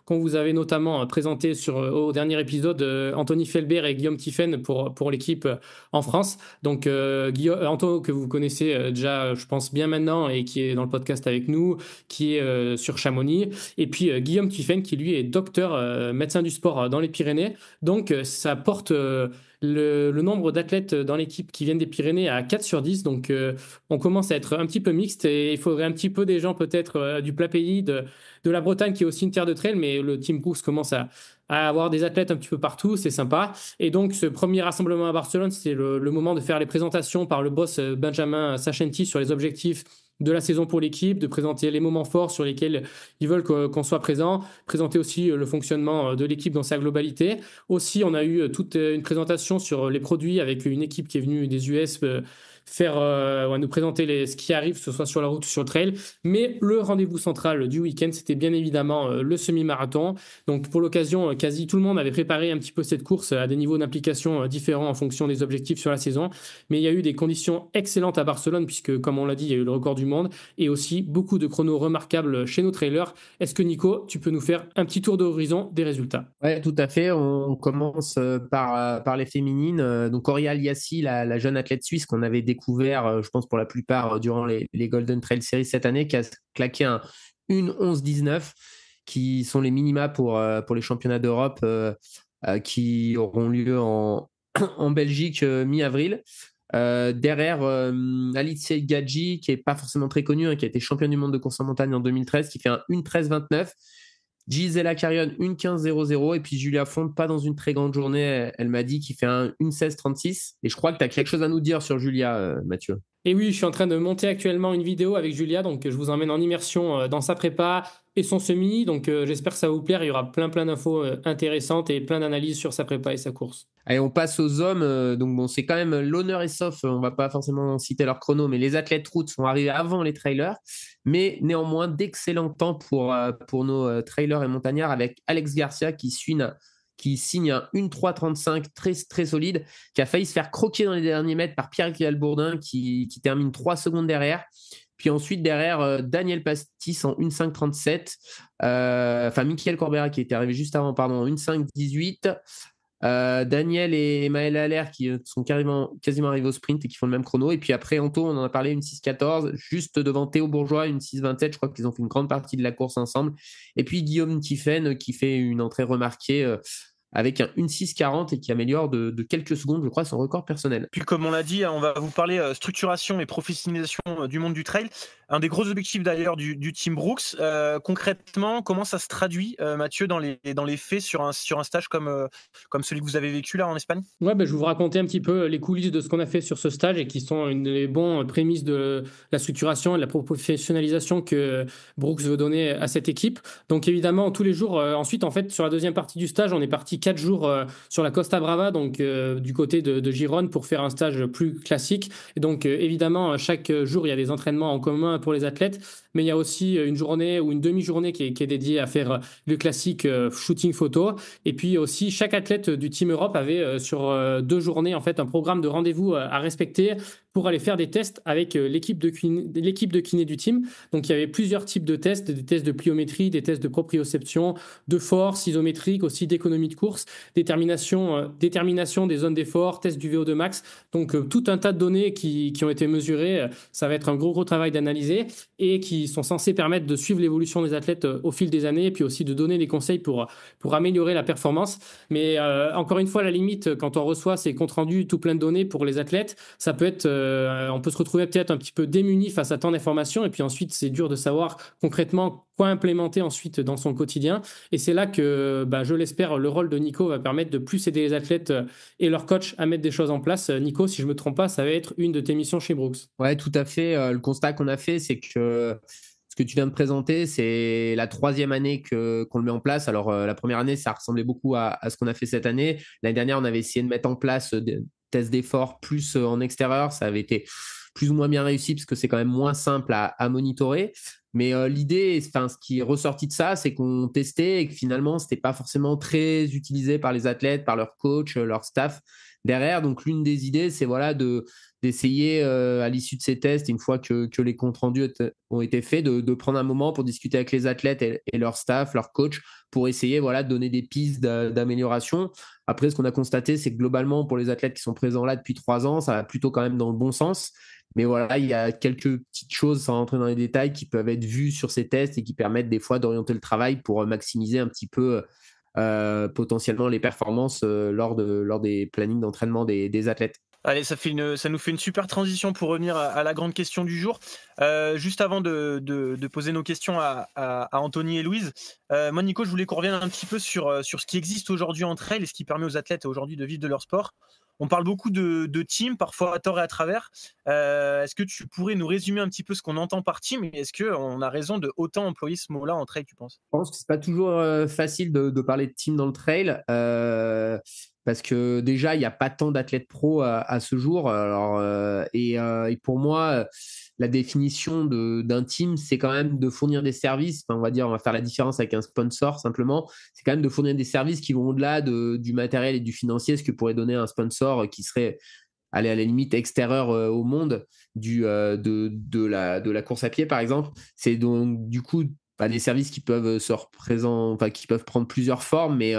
qu'on vous avait notamment présenté au dernier épisode, Anthony Felbert et Guillaume Tiffen pour l'équipe en France. Donc Anto, que vous connaissez déjà, je pense, bien maintenant et qui est dans le podcast avec nous, qui est sur Chamonix, et puis Guillaume Tiffen qui lui est docteur, médecin du sport dans les Pyrénées. Donc ça porte le nombre d'athlètes dans l'équipe qui viennent des Pyrénées à 4 sur 10. Donc, on commence à être un petit peu mixte et il faudrait un petit peu des gens peut-être du plat pays, de la Bretagne qui est aussi une terre de trail, mais le Team Brooks commence à avoir des athlètes un petit peu partout, c'est sympa. Et donc, ce premier rassemblement à Barcelone, c'est le moment de faire les présentations par le boss Benjamin Sachenti sur les objectifs de la saison pour l'équipe, de présenter les moments forts sur lesquels ils veulent qu'on soit présent, présenter aussi le fonctionnement de l'équipe dans sa globalité. Aussi, on a eu toute une présentation sur les produits avec une équipe qui est venue des US nous présenter ce qui arrive, que ce soit sur la route ou sur le trail. Mais le rendez-vous central du week-end, c'était bien évidemment le semi-marathon. Donc pour l'occasion, quasi tout le monde avait préparé un petit peu cette course à des niveaux d'implication différents en fonction des objectifs sur la saison. Mais il y a eu des conditions excellentes à Barcelone puisque, comme on l'a dit, il y a eu le record du monde et aussi beaucoup de chronos remarquables chez nos trailers. Est-ce que Nico, tu peux nous faire un petit tour d'horizon des résultats?
Ouais, tout à fait. On commence par les féminines. Donc, Auréa Aliassi, la jeune athlète suisse qu'on avait découvert, je pense pour la plupart, durant les Golden Trail Series cette année, qui a claqué une 11-19, qui sont les minima pour les championnats d'Europe qui auront lieu en Belgique mi-avril. Derrière Alicia Gadji, qui est pas forcément très connue, hein, qui a été championne du monde de course en montagne en 2013, qui fait un 1-13-29. Gisela Carion, 1-15-0-0. Et puis Julia Font, pas dans une très grande journée, elle m'a dit qu'il fait un 1-16-36. Et je crois que tu as quelque chose à nous dire sur Julia, Mathieu.
Et oui, je suis en train de monter actuellement une vidéo avec Julia, donc je vous emmène en immersion dans sa prépa et son semi, donc j'espère que ça va vous plaire, il y aura plein d'infos intéressantes et plein d'analyses sur sa prépa et sa course.
Allez, on passe aux hommes, donc bon, c'est quand même l'honneur est sauf, on va pas forcément citer leur chrono, mais les athlètes routes sont arrivés avant les trailers, mais néanmoins d'excellents temps pour nos trailers et montagnards avec Alex Garcia qui signe un 1-3-35 très, très solide, qui a failli se faire croquer dans les derniers mètres par Pierre Bourdin qui termine 3 secondes derrière. Puis ensuite, derrière, Daniel Pastis en 1-5-37. Mickaël Corbera qui était arrivé juste avant, pardon, en 1-5-18. Daniel et Maël Allaire qui sont quasiment arrivés au sprint et qui font le même chrono. Et puis après, Anto, on en a parlé, une 6-14, juste devant Théo Bourgeois, une 6-27. Je crois qu'ils ont fait une grande partie de la course ensemble. Et puis Guillaume Tiffen qui fait une entrée remarquée avec un 1,640 et qui améliore de quelques secondes, je crois, son record personnel.
Puis comme on l'a dit, on va vous parler structuration et professionnalisation du monde du trail. Un des gros objectifs d'ailleurs du Team Brooks. Concrètement, comment ça se traduit, Mathieu, dans les faits sur un stage comme celui que vous avez vécu là en Espagne?
Ouais, je vais vous raconter un petit peu les coulisses de ce qu'on a fait sur ce stage et qui sont une des bonnes prémices de la structuration et de la professionnalisation que Brooks veut donner à cette équipe. Donc évidemment, tous les jours, ensuite, en fait, sur la deuxième partie du stage, on est parti 4 jours sur la Costa Brava, donc du côté de Gijón, pour faire un stage plus classique. Et donc évidemment, chaque jour, il y a des entraînements en commun pour les athlètes, mais il y a aussi une journée ou une demi-journée qui est dédiée à faire le classique shooting photo. Et puis aussi, chaque athlète du Team Europe avait sur 2 journées en fait un programme de rendez-vous à respecter pour aller faire des tests avec l'équipe de kiné du team. Donc il y avait plusieurs types de tests, des tests de pliométrie, des tests de proprioception, de force isométrique, aussi d'économie de course, détermination des zones d'effort, test du VO2 max. Donc tout un tas de données qui ont été mesurées. Ça va être un gros travail d'analyser et qui sont censés permettre de suivre l'évolution des athlètes au fil des années et puis aussi de donner des conseils pour améliorer la performance. Mais encore une fois, la limite, quand on reçoit ces comptes rendus tout plein de données pour les athlètes, ça peut être, on peut se retrouver peut-être un petit peu démuni face à tant d'informations. Et puis ensuite, c'est dur de savoir concrètement quoi implémenter ensuite dans son quotidien. Et c'est là que, je l'espère, le rôle de Nico va permettre de plus aider les athlètes et leurs coachs à mettre des choses en place. Nico, si je me trompe pas, ça va être une de tes missions chez Brooks.
Ouais, tout à fait. Le constat qu'on a fait, c'est que ce que tu viens de présenter, c'est la 3e année qu'on le met en place. Alors, la première année, ça ressemblait beaucoup à ce qu'on a fait cette année. L'année dernière, on avait essayé de mettre en place des tests d'effort plus en extérieur. Ça avait été plus ou moins bien réussi parce que c'est quand même moins simple à monitorer. Mais l'idée, ce qui est ressorti de ça, c'est qu'on testait et que finalement, ce n'était pas forcément très utilisé par les athlètes, par leurs coachs, leur staff derrière. Donc, l'une des idées, c'est d'essayer à l'issue de ces tests, une fois que les comptes rendus ont été faits, de prendre un moment pour discuter avec les athlètes et leur staff, leur coach, pour essayer de donner des pistes d'amélioration. Après, ce qu'on a constaté, c'est que globalement, pour les athlètes qui sont présents là depuis 3 ans, ça va plutôt quand même dans le bon sens. Mais voilà, il y a quelques petites choses, sans rentrer dans les détails, qui peuvent être vues sur ces tests et qui permettent des fois d'orienter le travail pour maximiser un petit peu potentiellement les performances lors des plannings d'entraînement des athlètes.
Allez, ça nous fait une super transition pour revenir à la grande question du jour. Juste avant de poser nos questions à Anthony et Louise, moi, Nico, je voulais qu'on revienne un petit peu sur ce qui existe aujourd'hui en trail et ce qui permet aux athlètes aujourd'hui de vivre de leur sport. On parle beaucoup de team, parfois à tort et à travers. Est-ce que tu pourrais nous résumer un petit peu ce qu'on entend par team, et est-ce qu'on a raison de autant employer ce mot-là en trail, tu penses?
Je pense que c'est pas toujours facile de parler de team dans le trail. Parce que déjà, il n'y a pas tant d'athlètes pros à ce jour. Alors, et pour moi, la définition d'un team, c'est quand même de fournir des services. Enfin, on va faire la différence avec un sponsor simplement. C'est quand même de fournir des services qui vont au-delà du matériel et du financier, ce que pourrait donner un sponsor qui serait à la limite extérieur au monde de la course à pied, par exemple. C'est donc du coup des services qui peuvent qui peuvent prendre plusieurs formes, mais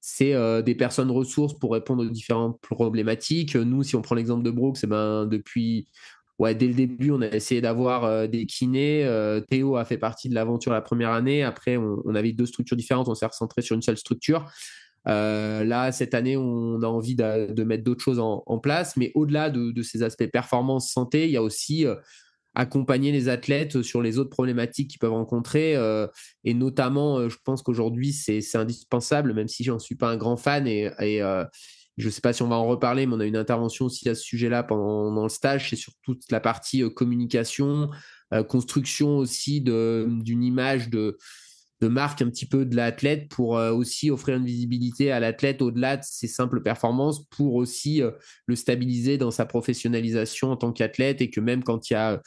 c'est des personnes ressources pour répondre aux différentes problématiques. Nous, si on prend l'exemple de Brooks, dès le début, on a essayé d'avoir des kinés. Théo a fait partie de l'aventure la première année. Après, on avait 2 structures différentes. On s'est recentré sur une seule structure. Là, cette année, on a envie de mettre d'autres choses en place. Mais au-delà de ces aspects performance, santé, il y a aussi accompagner les athlètes sur les autres problématiques qu'ils peuvent rencontrer. Et notamment, je pense qu'aujourd'hui, c'est indispensable, même si j'en suis pas un grand fan. Et je ne sais pas si on va en reparler, mais on a une intervention aussi à ce sujet-là pendant le stage. C'est sur toute la partie communication, construction aussi d'une image de marque un petit peu de l'athlète pour aussi offrir une visibilité à l'athlète au-delà de ses simples performances, pour aussi le stabiliser dans sa professionnalisation en tant qu'athlète, et que même quand il y a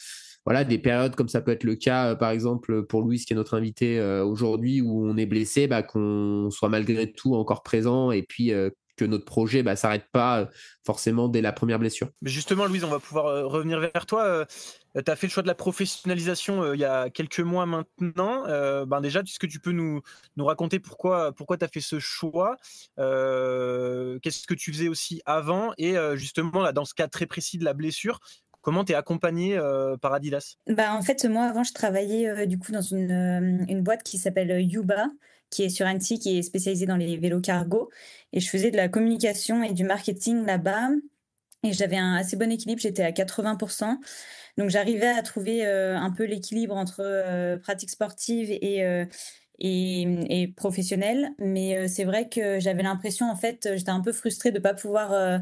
des périodes comme ça peut être le cas par exemple pour Louise qui est notre invité aujourd'hui, où on est blessé, qu'on soit malgré tout encore présent, et puis que notre projet s'arrête pas forcément dès la première blessure.
Mais justement, Louise, on va pouvoir revenir vers toi. Tu as fait le choix de la professionnalisation il y a quelques mois maintenant. Déjà, est-ce que tu peux nous raconter pourquoi tu as fait ce choix? Qu'est-ce que tu faisais aussi avant? Et justement, là, dans ce cas très précis de la blessure, comment tu es accompagné par Adidas?
Bah, en fait, moi, avant, je travaillais du coup dans une boîte qui s'appelle Yuba, qui est sur Annecy, qui est spécialisée dans les vélos cargo. Et je faisais de la communication et du marketing là-bas. Et j'avais un assez bon équilibre, j'étais à 80%. Donc j'arrivais à trouver un peu l'équilibre entre pratique sportive et professionnelle. Mais c'est vrai que j'avais l'impression, en fait, j'étais un peu frustrée de ne pas pouvoir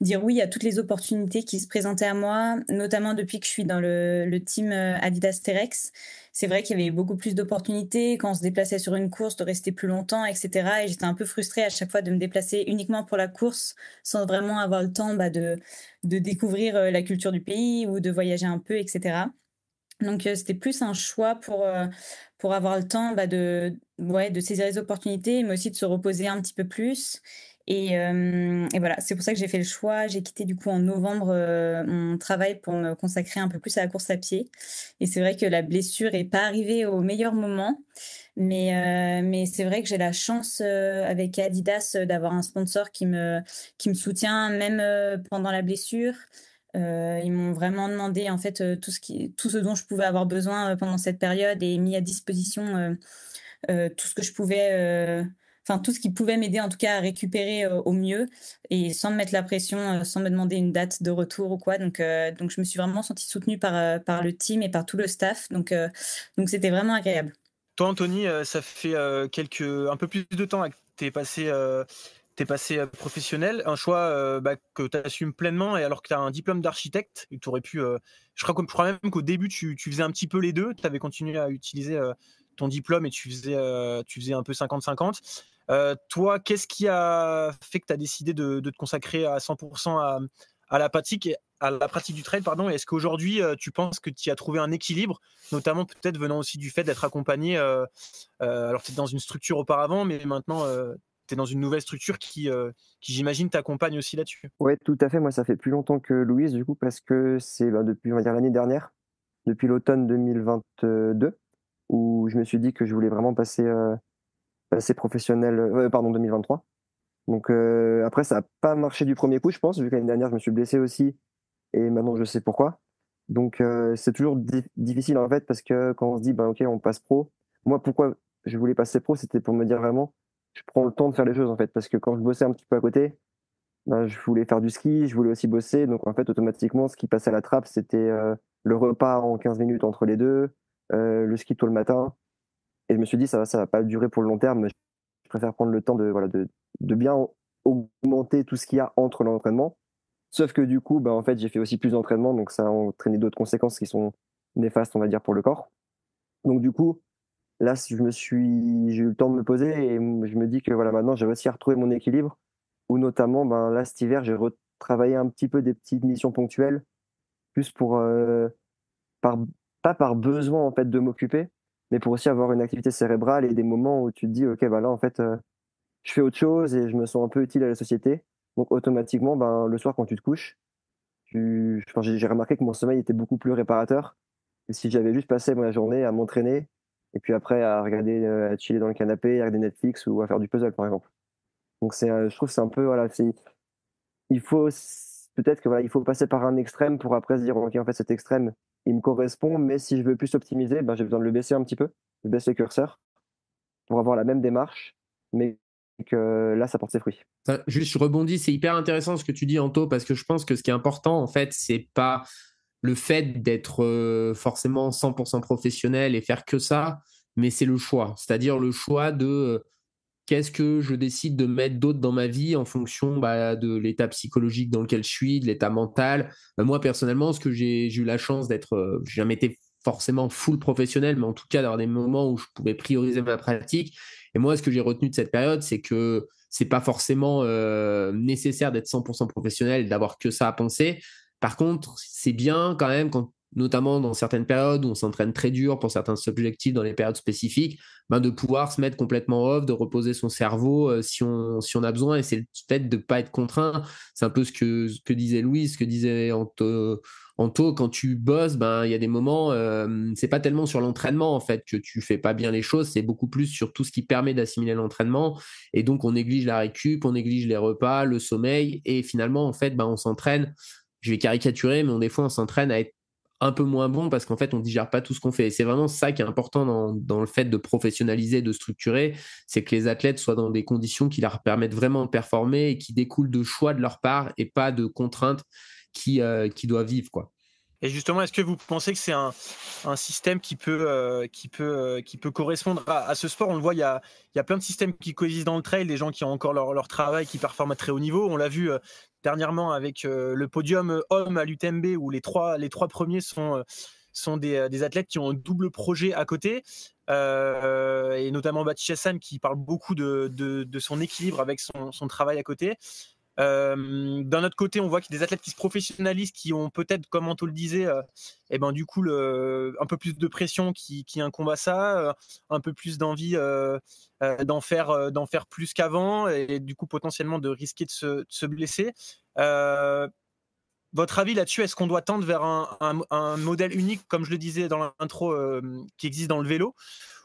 dire oui à toutes les opportunités qui se présentaient à moi, notamment depuis que je suis dans le team Adidas Terex. C'est vrai qu'il y avait beaucoup plus d'opportunités quand on se déplaçait sur une course, de rester plus longtemps, etc. Et j'étais un peu frustrée à chaque fois de me déplacer uniquement pour la course sans vraiment avoir le temps de découvrir la culture du pays ou de voyager un peu, etc. Donc, c'était plus un choix pour avoir le temps de saisir les opportunités, mais aussi de se reposer un petit peu plus. Et voilà, c'est pour ça que j'ai fait le choix. J'ai quitté du coup en novembre mon travail pour me consacrer un peu plus à la course à pied. Et c'est vrai que la blessure n'est pas arrivée au meilleur moment. Mais c'est vrai que j'ai la chance avec Adidas d'avoir un sponsor qui me soutient même pendant la blessure. Ils m'ont vraiment demandé en fait tout ce dont je pouvais avoir besoin pendant cette période et mis à disposition tout ce que je pouvais, enfin tout ce qui pouvait m'aider en tout cas à récupérer au mieux et sans me mettre la pression, sans me demander une date de retour ou quoi. Donc je me suis vraiment sentie soutenue par le team et par tout le staff. Donc c'était vraiment agréable.
Toi, Anthony, ça fait un peu plus de temps que tu es passé professionnel, un choix que tu assumes pleinement, et alors que tu as un diplôme d'architecte, tu aurais pu. Je crois même qu'au début, tu faisais un petit peu les deux. Tu avais continué à utiliser ton diplôme et tu faisais un peu 50-50. Toi, qu'est-ce qui a fait que tu as décidé de te consacrer à 100% à la pratique du trail, pardon. Est-ce qu'aujourd'hui, tu penses que tu as trouvé un équilibre, notamment peut-être venant aussi du fait d'être accompagné alors tu es dans une structure auparavant, mais maintenant tu es dans une nouvelle structure qui j'imagine, t'accompagne aussi là-dessus.
Ouais, tout à fait. Moi, ça fait plus longtemps que Louise, du coup, parce que c'est depuis, on va dire, l'année dernière, depuis l'automne 2022, où je me suis dit que je voulais vraiment passer professionnel, pardon, 2023. Donc après, ça n'a pas marché du premier coup, je pense, vu que l'année dernière, je me suis blessé aussi, et maintenant, je sais pourquoi. Donc c'est toujours difficile, en fait, parce que quand on se dit, ben, OK, on passe pro, moi, pourquoi je voulais passer pro, c'était pour me dire vraiment, je prends le temps de faire les choses, en fait, parce que quand je bossais un petit peu à côté, ben, je voulais faire du ski, je voulais aussi bosser. Donc, en fait, automatiquement, ce qui passait à la trappe, c'était le repas en 15 minutes entre les deux, le ski tôt le matin. Et je me suis dit, ça va pas durer pour le long terme. Je préfère prendre le temps de bien augmenter tout ce qu'il y a entre l'entraînement. Sauf que du coup, ben, en fait, j'ai fait aussi plus d'entraînement. Donc, ça a entraîné d'autres conséquences qui sont néfastes, on va dire, pour le corps. Donc, du coup, là, j'ai eu le temps de me poser et je me dis que voilà, maintenant, j'ai réussi à retrouver mon équilibre. Où notamment, ben, là, cet hiver, j'ai retravaillé un petit peu des petites missions ponctuelles, plus pour, par, pas par besoin en fait de m'occuper, mais pour aussi avoir une activité cérébrale et des moments où tu te dis, ok, bah là, en fait, je fais autre chose et je me sens un peu utile à la société. Donc, automatiquement, ben, le soir, quand tu te couches, enfin, j'ai remarqué que mon sommeil était beaucoup plus réparateur que si j'avais juste passé ma journée à m'entraîner et puis après à regarder, à chiller dans le canapé, à regarder Netflix ou à faire du puzzle, par exemple. Donc, je trouve que c'est un peu, voilà, il faut peut-être que voilà, il faut passer par un extrême pour après se dire, ok, en fait, cet extrême, il me correspond, mais si je veux plus optimiser, ben, j'ai besoin de le baisser un petit peu, de baisser le curseur pour avoir la même démarche, mais que là, ça porte ses fruits.
Juste, je rebondis, c'est hyper intéressant ce que tu dis, Anto, parce que je pense que ce qui est important, en fait, c'est pas le fait d'être forcément 100% professionnel et faire que ça, mais c'est le choix. C'est-à-dire le choix de qu'est-ce que je décide de mettre d'autre dans ma vie en fonction de l'état psychologique dans lequel je suis, de l'état mental. Moi, personnellement, ce que j'ai eu la chance d'être, j'ai jamais été forcément full professionnel, mais en tout cas d'avoir des moments où je pouvais prioriser ma pratique. Et moi, ce que j'ai retenu de cette période, c'est que c'est pas forcément nécessaire d'être 100% professionnel et d'avoir que ça à penser. Par contre, c'est bien quand même, notamment dans certaines périodes où on s'entraîne très dur pour certains objectifs dans les périodes spécifiques, de pouvoir se mettre complètement off, de reposer son cerveau si on a besoin. Et c'est le fait de ne pas être contraint. C'est un peu ce que disait Louise, ce que disait Anto. Quand tu bosses, il y a des moments, c'est pas tellement sur l'entraînement en fait que tu fais pas bien les choses, c'est beaucoup plus sur tout ce qui permet d'assimiler l'entraînement. Et donc on néglige la récup, on néglige les repas, le sommeil, et finalement en fait on s'entraîne je vais caricaturer, mais des fois, on s'entraîne à être un peu moins bon parce qu'en fait, on digère pas tout ce qu'on fait. Et c'est vraiment ça qui est important dans le fait de professionnaliser, de structurer, c'est que les athlètes soient dans des conditions qui leur permettent vraiment de performer et qui découlent de choix de leur part et pas de contraintes qui doivent vivre, quoi.
Et justement, est-ce que vous pensez que c'est un système qui peut correspondre à ce sport? On le voit, il y a plein de systèmes qui coexistent dans le trail, des gens qui ont encore leur travail, qui performent à très haut niveau. On l'a vu dernièrement avec le podium homme à l'UTMB, où les trois premiers sont des athlètes qui ont un double projet à côté. Et notamment Baptiste Chassan qui parle beaucoup de son équilibre avec son travail à côté. D'un autre côté, on voit qu'il y a des athlètes qui se professionnalisent, qui ont peut-être, comme Anto le disait, du coup, un peu plus de pression qui incombe à ça, un peu plus d'envie d'en faire plus qu'avant, et du coup, potentiellement de risquer de se blesser. Votre avis là-dessus, est-ce qu'on doit tendre vers un modèle unique, comme je le disais dans l'intro, qui existe dans le vélo?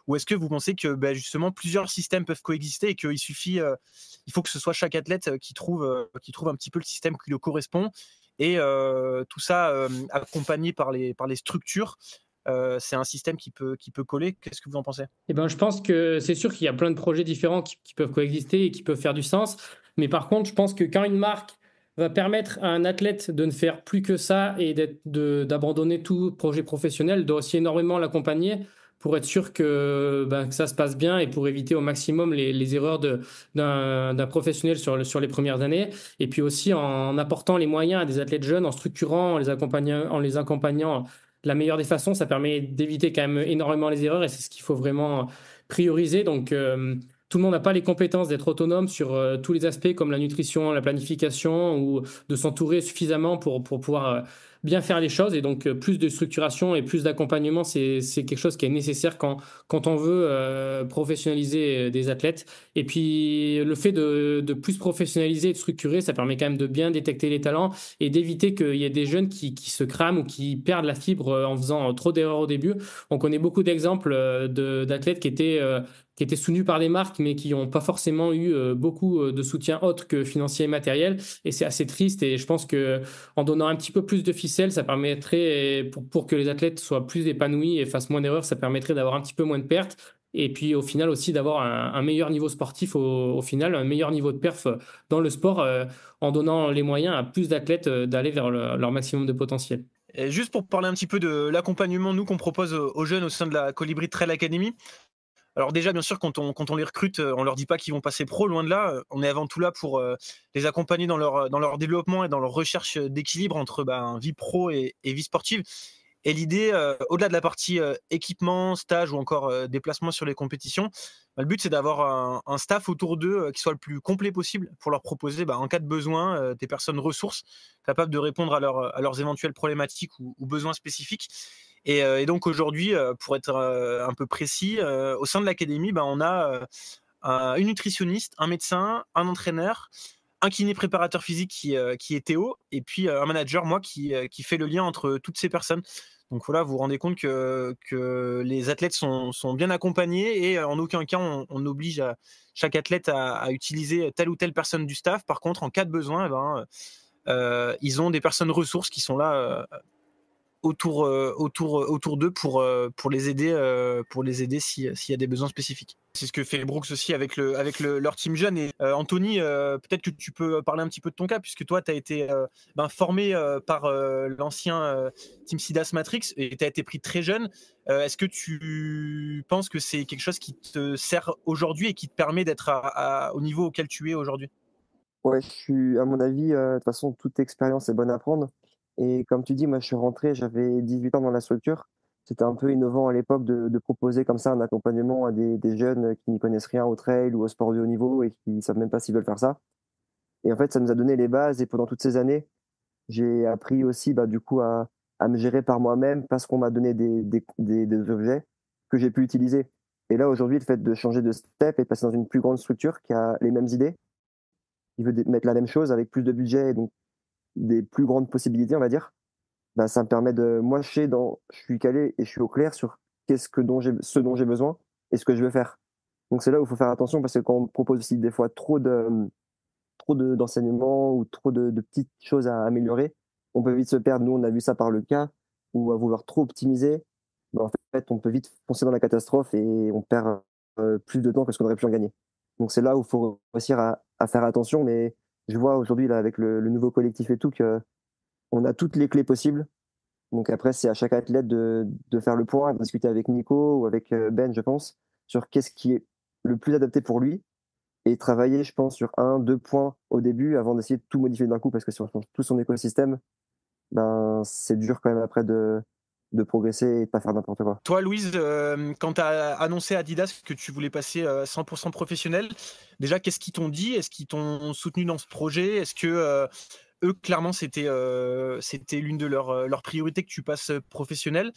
Ou est-ce que vous pensez que justement plusieurs systèmes peuvent coexister et qu'il suffit, il faut que ce soit chaque athlète qui trouve un petit peu le système qui le correspond, et tout ça accompagné par les structures, c'est un système qui peut coller. Qu'est-ce que vous en pensez?
Eh ben, je pense que c'est sûr qu'il y a plein de projets différents qui peuvent coexister et qui peuvent faire du sens. Mais par contre, je pense que quand une marque va permettre à un athlète de ne faire plus que ça et d'abandonner tout projet professionnel, elle doit aussi énormément l'accompagner pour être sûr que ça se passe bien et pour éviter au maximum les erreurs d'un professionnel sur les premières années. Et puis aussi en apportant les moyens à des athlètes jeunes, en structurant, en les accompagnant de la meilleure des façons, ça permet d'éviter quand même énormément les erreurs et c'est ce qu'il faut vraiment prioriser. Donc, tout le monde n'a pas les compétences d'être autonome sur tous les aspects comme la nutrition, la planification ou de s'entourer suffisamment pour pouvoir bien faire les choses. Et donc, plus de structuration et plus d'accompagnement, c'est quelque chose qui est nécessaire quand on veut professionnaliser des athlètes. Et puis, le fait de plus professionnaliser et de structurer, ça permet quand même de bien détecter les talents et d'éviter qu'il y ait des jeunes qui se crament ou qui perdent la fibre en faisant trop d'erreurs au début. On connaît beaucoup d'exemples d'athlètes qui étaient soutenus par des marques, mais qui n'ont pas forcément eu beaucoup de soutien autre que financier et matériel. Et c'est assez triste. Et je pense qu'en donnant un petit peu plus de ficelles, ça permettrait, pour que les athlètes soient plus épanouis et fassent moins d'erreurs, ça permettrait d'avoir un petit peu moins de pertes. Et puis au final aussi d'avoir un meilleur niveau sportif au final, un meilleur niveau de perf dans le sport en donnant les moyens à plus d'athlètes d'aller vers leur maximum de potentiel.
Et juste pour parler un petit peu de l'accompagnement, nous, qu'on propose aux jeunes au sein de la Colibri Trail Academy. Alors déjà, bien sûr, quand on les recrute, on leur dit pas qu'ils vont passer pro, loin de là. On est avant tout là pour les accompagner dans leur développement et dans leur recherche d'équilibre entre vie pro et vie sportive. Et l'idée, au-delà de la partie équipement, stage ou encore déplacement sur les compétitions, le but c'est d'avoir un staff autour d'eux qui soit le plus complet possible pour leur proposer, en cas de besoin, des personnes ressources capables de répondre à leurs éventuelles problématiques ou besoins spécifiques. Et donc aujourd'hui, pour être un peu précis, au sein de l'académie, on a une nutritionniste, un médecin, un entraîneur, un kiné préparateur physique qui est Théo, et puis un manager, moi, qui fait le lien entre toutes ces personnes. Donc voilà, vous vous rendez compte que les athlètes sont bien accompagnés, et en aucun cas on oblige chaque athlète à utiliser telle ou telle personne du staff. Par contre, en cas de besoin, ils ont des personnes ressources qui sont là autour d'eux pour les aider s'il y a des besoins spécifiques. C'est ce que fait Brooks aussi avec leur team jeune. Et Anthony, peut-être que tu peux parler un petit peu de ton cas, puisque toi, tu as été formé par l'ancien Team Sidas Matrix et tu as été pris très jeune. Est-ce que tu penses que c'est quelque chose qui te sert aujourd'hui et qui te permet d'être au niveau auquel tu es aujourd'hui?
Ouais, à mon avis, de toute façon, toute expérience est bonne à prendre. Et comme tu dis, moi, je suis rentré, j'avais 18 ans dans la structure. C'était un peu innovant à l'époque de proposer comme ça un accompagnement à des jeunes qui n'y connaissent rien au trail ou au sport de haut niveau et qui ne savent même pas s'ils veulent faire ça. Et en fait, ça nous a donné les bases. Et pendant toutes ces années, j'ai appris aussi, du coup, à me gérer par moi-même parce qu'on m'a donné des objets que j'ai pu utiliser. Et là, aujourd'hui, le fait de changer de step et de passer dans une plus grande structure qui a les mêmes idées, qui veut mettre la même chose avec plus de budget et donc des plus grandes possibilités, on va dire, ça me permet de. Moi, je suis calé et je suis au clair sur ce dont j'ai besoin et ce que je veux faire. Donc, c'est là où il faut faire attention parce que quand on propose aussi des fois d'enseignements ou trop de petites choses à améliorer, on peut vite se perdre. Nous, on a vu ça par le cas, où à vouloir trop optimiser, bah, en fait, on peut vite foncer dans la catastrophe et on perd plus de temps que ce qu'on aurait pu en gagner. Donc c'est là où il faut réussir à faire attention. Mais je vois aujourd'hui, là, avec le nouveau collectif et tout, qu'on a toutes les clés possibles. Donc après, c'est à chaque athlète de faire le point, de discuter avec Nico ou avec Ben, je pense, sur qu'est-ce qui est le plus adapté pour lui et travailler, je pense, sur un, deux points au début avant d'essayer de tout modifier d'un coup parce que si on change tout son écosystème, ben, c'est dur quand même après de progresser et de pas faire n'importe quoi.
Toi, Louise, quand tu as annoncé à Adidas que tu voulais passer 100% professionnel, déjà, qu'est-ce qu'ils t'ont dit? Est-ce qu'ils t'ont soutenu dans ce projet? Est-ce que eux, clairement, c'était l'une de leurs priorités que tu passes professionnel?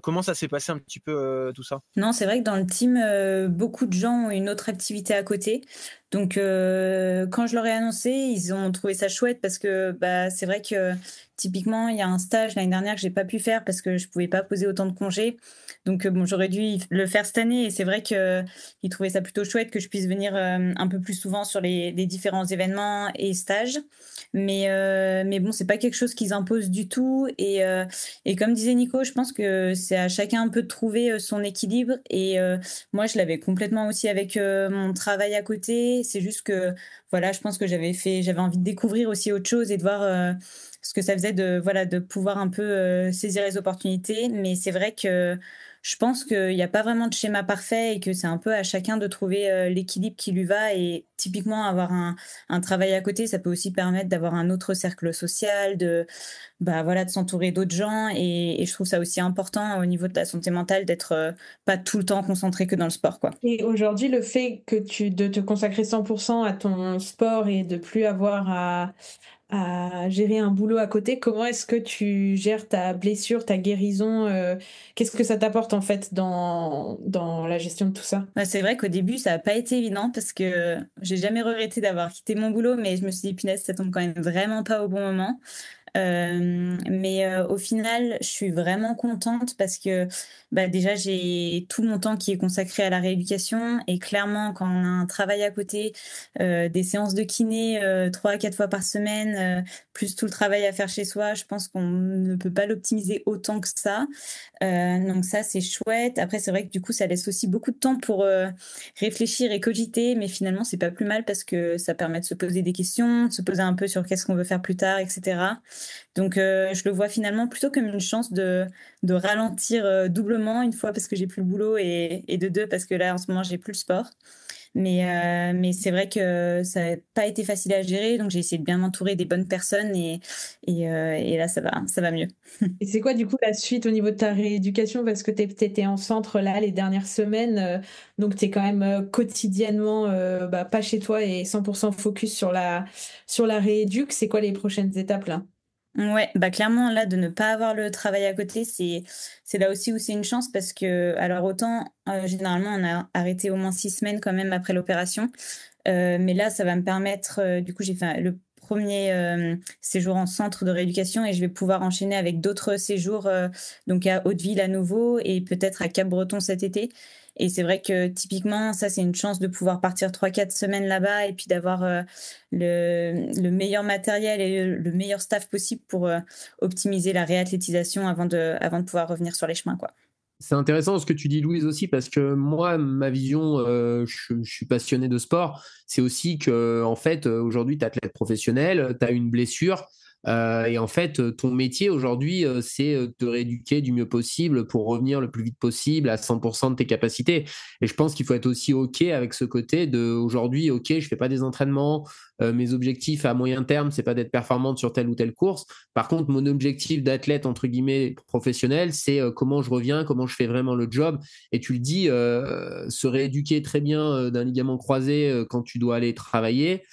Comment ça s'est passé un petit peu tout ça?
Non, c'est vrai que dans le team, beaucoup de gens ont une autre activité à côté. Donc, quand je leur ai annoncé, ils ont trouvé ça chouette parce que bah, c'est vrai que typiquement, il y a un stage l'année dernière que j'ai pas pu faire parce que je pouvais pas poser autant de congés. Donc, bon, j'aurais dû le faire cette année et c'est vrai que ils trouvaient ça plutôt chouette que je puisse venir un peu plus souvent sur les différents événements et stages. Mais bon, c'est pas quelque chose qu'ils imposent du tout. Et comme disait Nico, je pense que c'est à chacun un peu de trouver son équilibre. Et moi, je l'avais complètement aussi avec mon travail à côté. C'est juste que, voilà, je pense que j'avais envie de découvrir aussi autre chose et de voir ce que ça faisait de pouvoir un peu saisir les opportunités. Mais c'est vrai que je pense qu'il n'y a pas vraiment de schéma parfait et que c'est un peu à chacun de trouver l'équilibre qui lui va. Et typiquement, avoir un travail à côté, ça peut aussi permettre d'avoir un autre cercle social, bah voilà, de s'entourer d'autres gens et je trouve ça aussi important au niveau de la santé mentale d'être pas tout le temps concentré que dans le sport, quoi.
Et aujourd'hui, le fait de te consacrer 100% à ton sport et de plus avoir à gérer un boulot à côté, comment est-ce que tu gères ta blessure, ta guérison, qu'est-ce que ça t'apporte en fait dans la gestion de tout ça?
Bah, c'est vrai qu'au début, ça n'a pas été évident parce que j'ai jamais regretté d'avoir quitté mon boulot, mais je me suis dit, punaise, ça tombe quand même vraiment pas au bon moment. Mais au final, je suis vraiment contente parce que bah, déjà, j'ai tout mon temps qui est consacré à la rééducation et clairement, quand on a un travail à côté, des séances de kiné 3 à 4 fois par semaine, plus tout le travail à faire chez soi, je pense qu'on ne peut pas l'optimiser autant que ça. Donc ça, c'est chouette. Après, c'est vrai que du coup, ça laisse aussi beaucoup de temps pour réfléchir et cogiter, mais finalement, c'est pas plus mal parce que ça permet de se poser des questions, de se poser un peu sur qu'est-ce qu'on veut faire plus tard, etc. Donc, je le vois finalement plutôt comme une chance de ralentir doublement, une fois parce que j'ai plus le boulot et de deux parce que là, en ce moment, j'ai plus le sport. Mais c'est vrai que ça n'a pas été facile à gérer, donc j'ai essayé de bien m'entourer des bonnes personnes et là, ça va mieux.
Et c'est quoi du coup la suite au niveau de ta rééducation? Parce que tu étais en centre là les dernières semaines, donc tu es quand même quotidiennement bah, pas chez toi et 100% focus sur la rééduque. C'est quoi les prochaines étapes là?
Ouais, bah clairement là de ne pas avoir le travail à côté, c'est là aussi où c'est une chance parce que alors autant généralement on a arrêté au moins 6 semaines quand même après l'opération, mais là ça va me permettre du coup j'ai fait le premier séjour en centre de rééducation et je vais pouvoir enchaîner avec d'autres séjours donc à Hauteville à nouveau et peut-être à Cap-Breton cet été. Et c'est vrai que typiquement, ça, c'est une chance de pouvoir partir 3 à 4 semaines là-bas et puis d'avoir le meilleur matériel et le meilleur staff possible pour optimiser la réathlétisation avant de pouvoir revenir sur les chemins, quoi.
C'est intéressant ce que tu dis, Louise, aussi, parce que moi, ma vision, je suis passionné de sport. C'est aussi que, en fait, aujourd'hui, tu es athlète professionnel, tu as une blessure. Et en fait, ton métier aujourd'hui, c'est te rééduquer du mieux possible pour revenir le plus vite possible à 100% de tes capacités. Et je pense qu'il faut être aussi OK avec ce côté de aujourd'hui, OK, je fais pas des entraînements. Mes objectifs à moyen terme, c'est pas d'être performante sur telle ou telle course. Par contre, mon objectif d'athlète, entre guillemets, professionnel, c'est comment je reviens, comment je fais vraiment le job. Et tu le dis, se rééduquer très bien d'un ligament croisé quand tu dois aller travailler.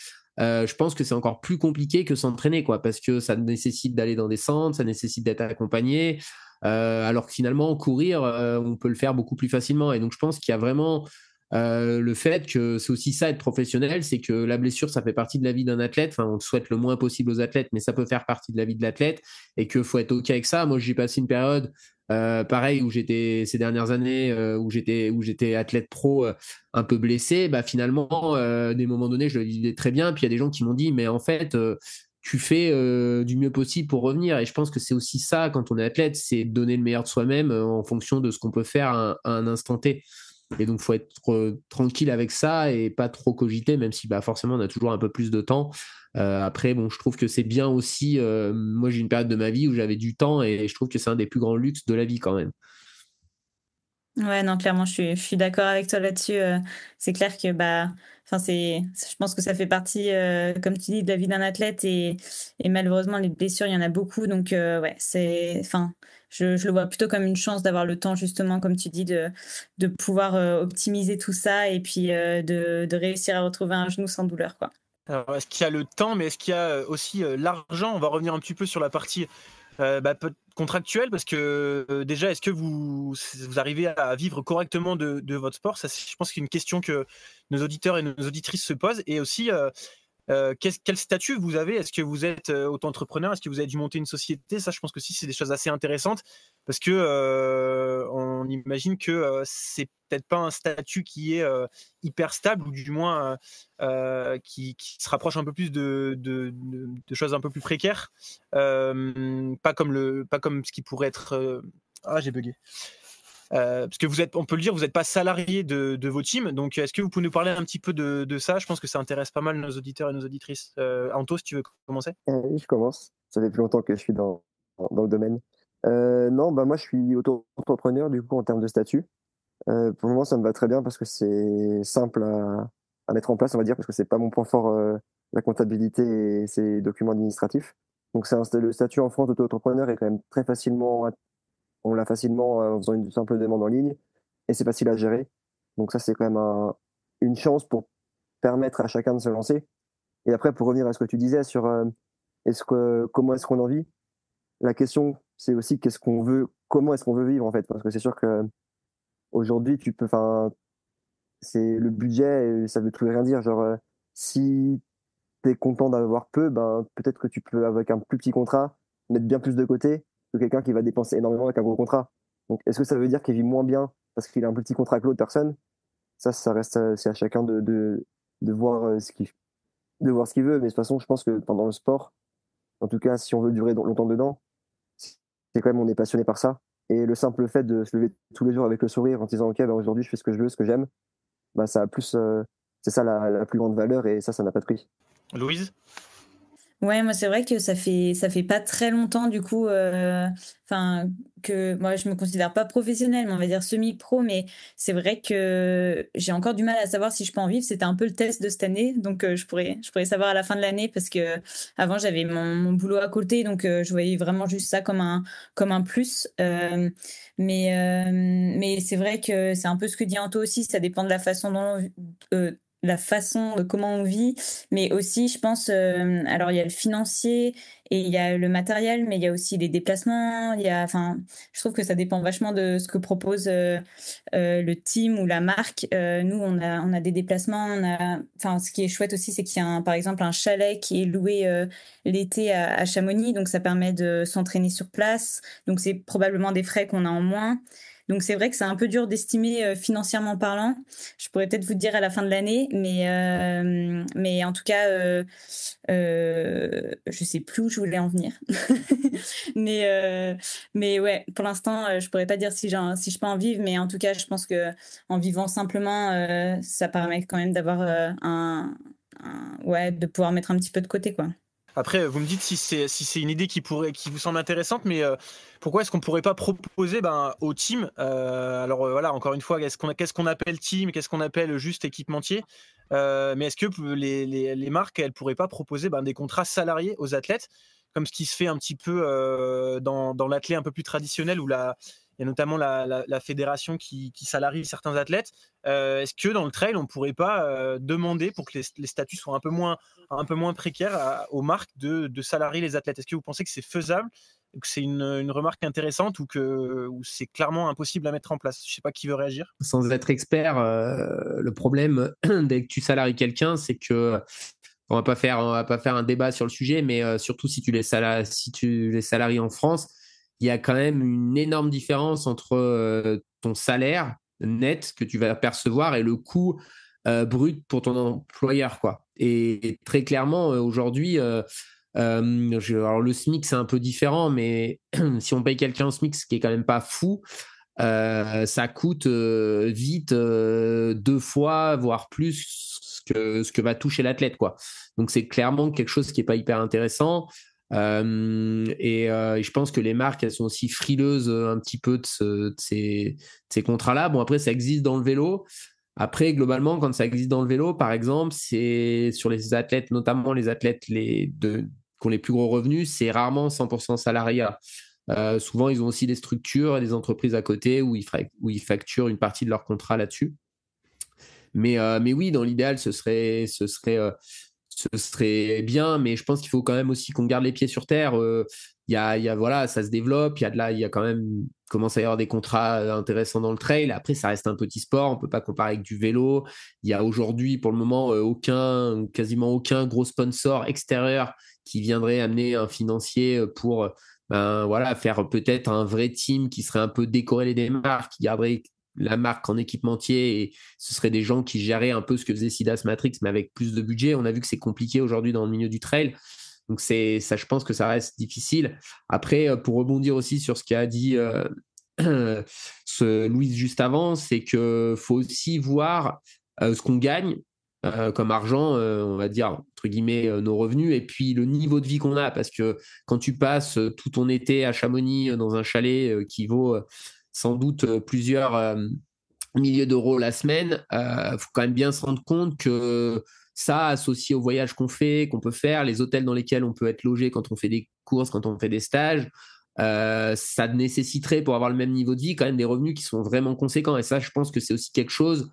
Je pense que c'est encore plus compliqué que s'entraîner, quoi, parce que ça nécessite d'aller dans des centres, ça nécessite d'être accompagné, alors que finalement, courir, on peut le faire beaucoup plus facilement. Et donc, je pense qu'il y a vraiment le fait que c'est aussi ça, être professionnel, c'est que la blessure, ça fait partie de la vie d'un athlète. Enfin, on le souhaite le moins possible aux athlètes, mais ça peut faire partie de la vie de l'athlète et qu'il faut être OK avec ça. Moi, j'ai passé une période pareil où j'étais ces dernières années où j'étais athlète pro un peu blessé, bah finalement des moments donnés je le vivais très bien, puis il y a des gens qui m'ont dit mais en fait tu fais du mieux possible pour revenir. Et je pense que c'est aussi ça, quand on est athlète, c'est donner le meilleur de soi-même en fonction de ce qu'on peut faire à un instant T. Et donc, il faut être tranquille avec ça et pas trop cogiter, même si forcément, on a toujours un peu plus de temps. Après, bon, je trouve que c'est bien aussi. Moi, j'ai une période de ma vie où j'avais du temps et je trouve que c'est un des plus grands luxes de la vie quand même.
Ouais, non, clairement, je suis d'accord avec toi là-dessus. C'est clair que, je pense que ça fait partie, comme tu dis, de la vie d'un athlète et malheureusement, les blessures, il y en a beaucoup. Donc, ouais, je le vois plutôt comme une chance d'avoir le temps, justement, comme tu dis, de pouvoir optimiser tout ça et puis de réussir à retrouver un genou sans douleur, quoi.
Alors, est-ce qu'il y a le temps, mais est-ce qu'il y a aussi l'argent? On va revenir un petit peu sur la partie contractuelle, parce que déjà, est-ce que vous arrivez à vivre correctement de votre sport? Ça, je pense que c'est une question que nos auditeurs et nos auditrices se posent. Et aussi, quel statut vous avez? Est-ce que vous êtes auto-entrepreneur? Est-ce que vous avez dû monter une société? Ça, je pense que si, c'est des choses assez intéressantes, parce que on imagine que c'est peut-être pas un statut qui est hyper stable, ou du moins qui se rapproche un peu plus de choses un peu plus précaires, pas comme ce qui pourrait être. Ah, j'ai bugué. Parce que on peut le dire, vous n'êtes pas salarié de vos teams. Donc, est-ce que vous pouvez nous parler un petit peu de ça? Je pense que ça intéresse pas mal nos auditeurs et nos auditrices. Anto, si tu veux commencer.
Oui, je commence. Ça fait plus longtemps que je suis dans le domaine. Non, moi je suis auto-entrepreneur du coup en termes de statut. Pour le moment, ça me va très bien parce que c'est simple à mettre en place, on va dire, parce que c'est pas mon point fort, la comptabilité et ces documents administratifs. Donc le statut en France d'auto-entrepreneur est quand même très facilement, on l'a facilement en faisant une simple demande en ligne et c'est facile à gérer. Donc ça, c'est quand même une chance pour permettre à chacun de se lancer. Et après, pour revenir à ce que tu disais sur comment est-ce qu'on en vit, la question, c'est aussi qu'est-ce qu'on veut, comment est-ce qu'on veut vivre en fait, parce que c'est sûr que aujourd'hui, c'est le budget, ça veut tout et rien dire. Genre, si tu es content d'avoir peu, peut-être que tu peux, avec un plus petit contrat, mettre bien plus de côté que quelqu'un qui va dépenser énormément avec un gros contrat. Donc, est-ce que ça veut dire qu'il vit moins bien parce qu'il a un plus petit contrat que l'autre personne? Ça reste, c'est à chacun de voir de voir ce qu'il veut. Mais de toute façon, je pense que pendant le sport, en tout cas, si on veut durer longtemps dedans, c'est quand même, on est passionné par ça. Et le simple fait de se lever tous les jours avec le sourire en disant, OK, aujourd'hui, je fais ce que je veux, ce que j'aime, ça a plus, c'est ça la plus grande valeur et ça n'a pas de prix.
Louise?
Ouais, moi c'est vrai que ça fait pas très longtemps du coup, que moi je me considère pas professionnelle, mais on va dire semi-pro, mais c'est vrai que j'ai encore du mal à savoir si je peux en vivre. C'était un peu le test de cette année, donc je pourrais savoir à la fin de l'année parce que avant j'avais mon boulot à côté, donc je voyais vraiment juste ça comme un plus. Mais c'est vrai que c'est un peu ce que dit Anto aussi, ça dépend de la façon la façon de comment on vit, mais aussi, je pense, alors il y a le financier et il y a le matériel, mais il y a aussi les déplacements. Je trouve que ça dépend vachement de ce que propose le team ou la marque. Nous, on a des déplacements. Ce qui est chouette aussi, c'est qu'il y a par exemple un chalet qui est loué l'été à Chamonix, donc ça permet de s'entraîner sur place. Donc c'est probablement des frais qu'on a en moins. Donc c'est vrai que c'est un peu dur d'estimer financièrement parlant. Je pourrais peut-être vous dire à la fin de l'année, mais en tout cas, je sais plus où je voulais en venir. mais ouais, pour l'instant, je pourrais pas dire si je peux en vivre, mais en tout cas, je pense que en vivant simplement, ça permet quand même d'avoir de pouvoir mettre un petit peu de côté, quoi.
Après, vous me dites si c'est une idée qui vous semble intéressante, mais pourquoi est-ce qu'on ne pourrait pas proposer au team, alors voilà, encore une fois, qu'est-ce qu'on appelle team, qu'est-ce qu'on appelle juste équipementier, mais est-ce que les marques, elles ne pourraient pas proposer des contrats salariés aux athlètes, comme ce qui se fait un petit peu dans l'athlé un peu plus traditionnel, où il y a notamment la fédération qui salarie certains athlètes. Est-ce que dans le trail, on ne pourrait pas demander, pour que les statuts soient un peu moins précaires, aux marques de salarier les athlètes? Est-ce que vous pensez que c'est faisable, que c'est une remarque intéressante, ou c'est clairement impossible à mettre en place? Je ne sais pas qui veut réagir.
Sans être expert, le problème dès que tu salaries quelqu'un, c'est que on va pas faire un débat sur le sujet, mais surtout si tu les salaries en France, il y a quand même une énorme différence entre ton salaire net que tu vas percevoir et le coût brut pour ton employeur, quoi. Et très clairement, aujourd'hui, Alors le SMIC c'est un peu différent, mais si on paye quelqu'un au SMIC, ce qui est quand même pas fou, ça coûte vite 2 fois, voire plus ce que va toucher l'athlète, quoi. Donc c'est clairement quelque chose qui est pas hyper intéressant. Et je pense que les marques, elles sont aussi frileuses un petit peu de ces contrats-là. Bon, après, ça existe dans le vélo. Après, globalement, quand ça existe dans le vélo, par exemple, c'est sur les athlètes, notamment les athlètes qui ont les plus gros revenus, c'est rarement 100% salariat. Souvent, ils ont aussi des structures et des entreprises à côté où ils facturent une partie de leur contrat là-dessus. Mais oui, dans l'idéal, ce serait bien, mais je pense qu'il faut quand même aussi qu'on garde les pieds sur terre. Voilà, ça se développe, il y a quand même commence à y avoir des contrats intéressants dans le trail. Après, ça reste un petit sport, on peut pas comparer avec du vélo. Il y a aujourd'hui, pour le moment, quasiment aucun gros sponsor extérieur qui viendrait amener un financier pour faire peut-être un vrai team qui serait un peu décorrélé des marques, qui garderait la marque en équipementier, et ce seraient des gens qui géraient un peu ce que faisait Sidas Matrix, mais avec plus de budget. On a vu que c'est compliqué aujourd'hui dans le milieu du trail. Donc ça, je pense que ça reste difficile. Après, pour rebondir aussi sur ce qu'a dit Louise juste avant, c'est qu'il faut aussi voir ce qu'on gagne comme argent, on va dire, entre guillemets, nos revenus, et puis le niveau de vie qu'on a. Parce que quand tu passes tout ton été à Chamonix dans un chalet qui vaut sans doute plusieurs milliers d'euros la semaine, faut quand même bien se rendre compte que ça, associé au voyage qu'on peut faire, les hôtels dans lesquels on peut être logé quand on fait des courses, quand on fait des stages, ça nécessiterait, pour avoir le même niveau de vie, quand même des revenus qui sont vraiment conséquents. Et ça, je pense que c'est aussi quelque chose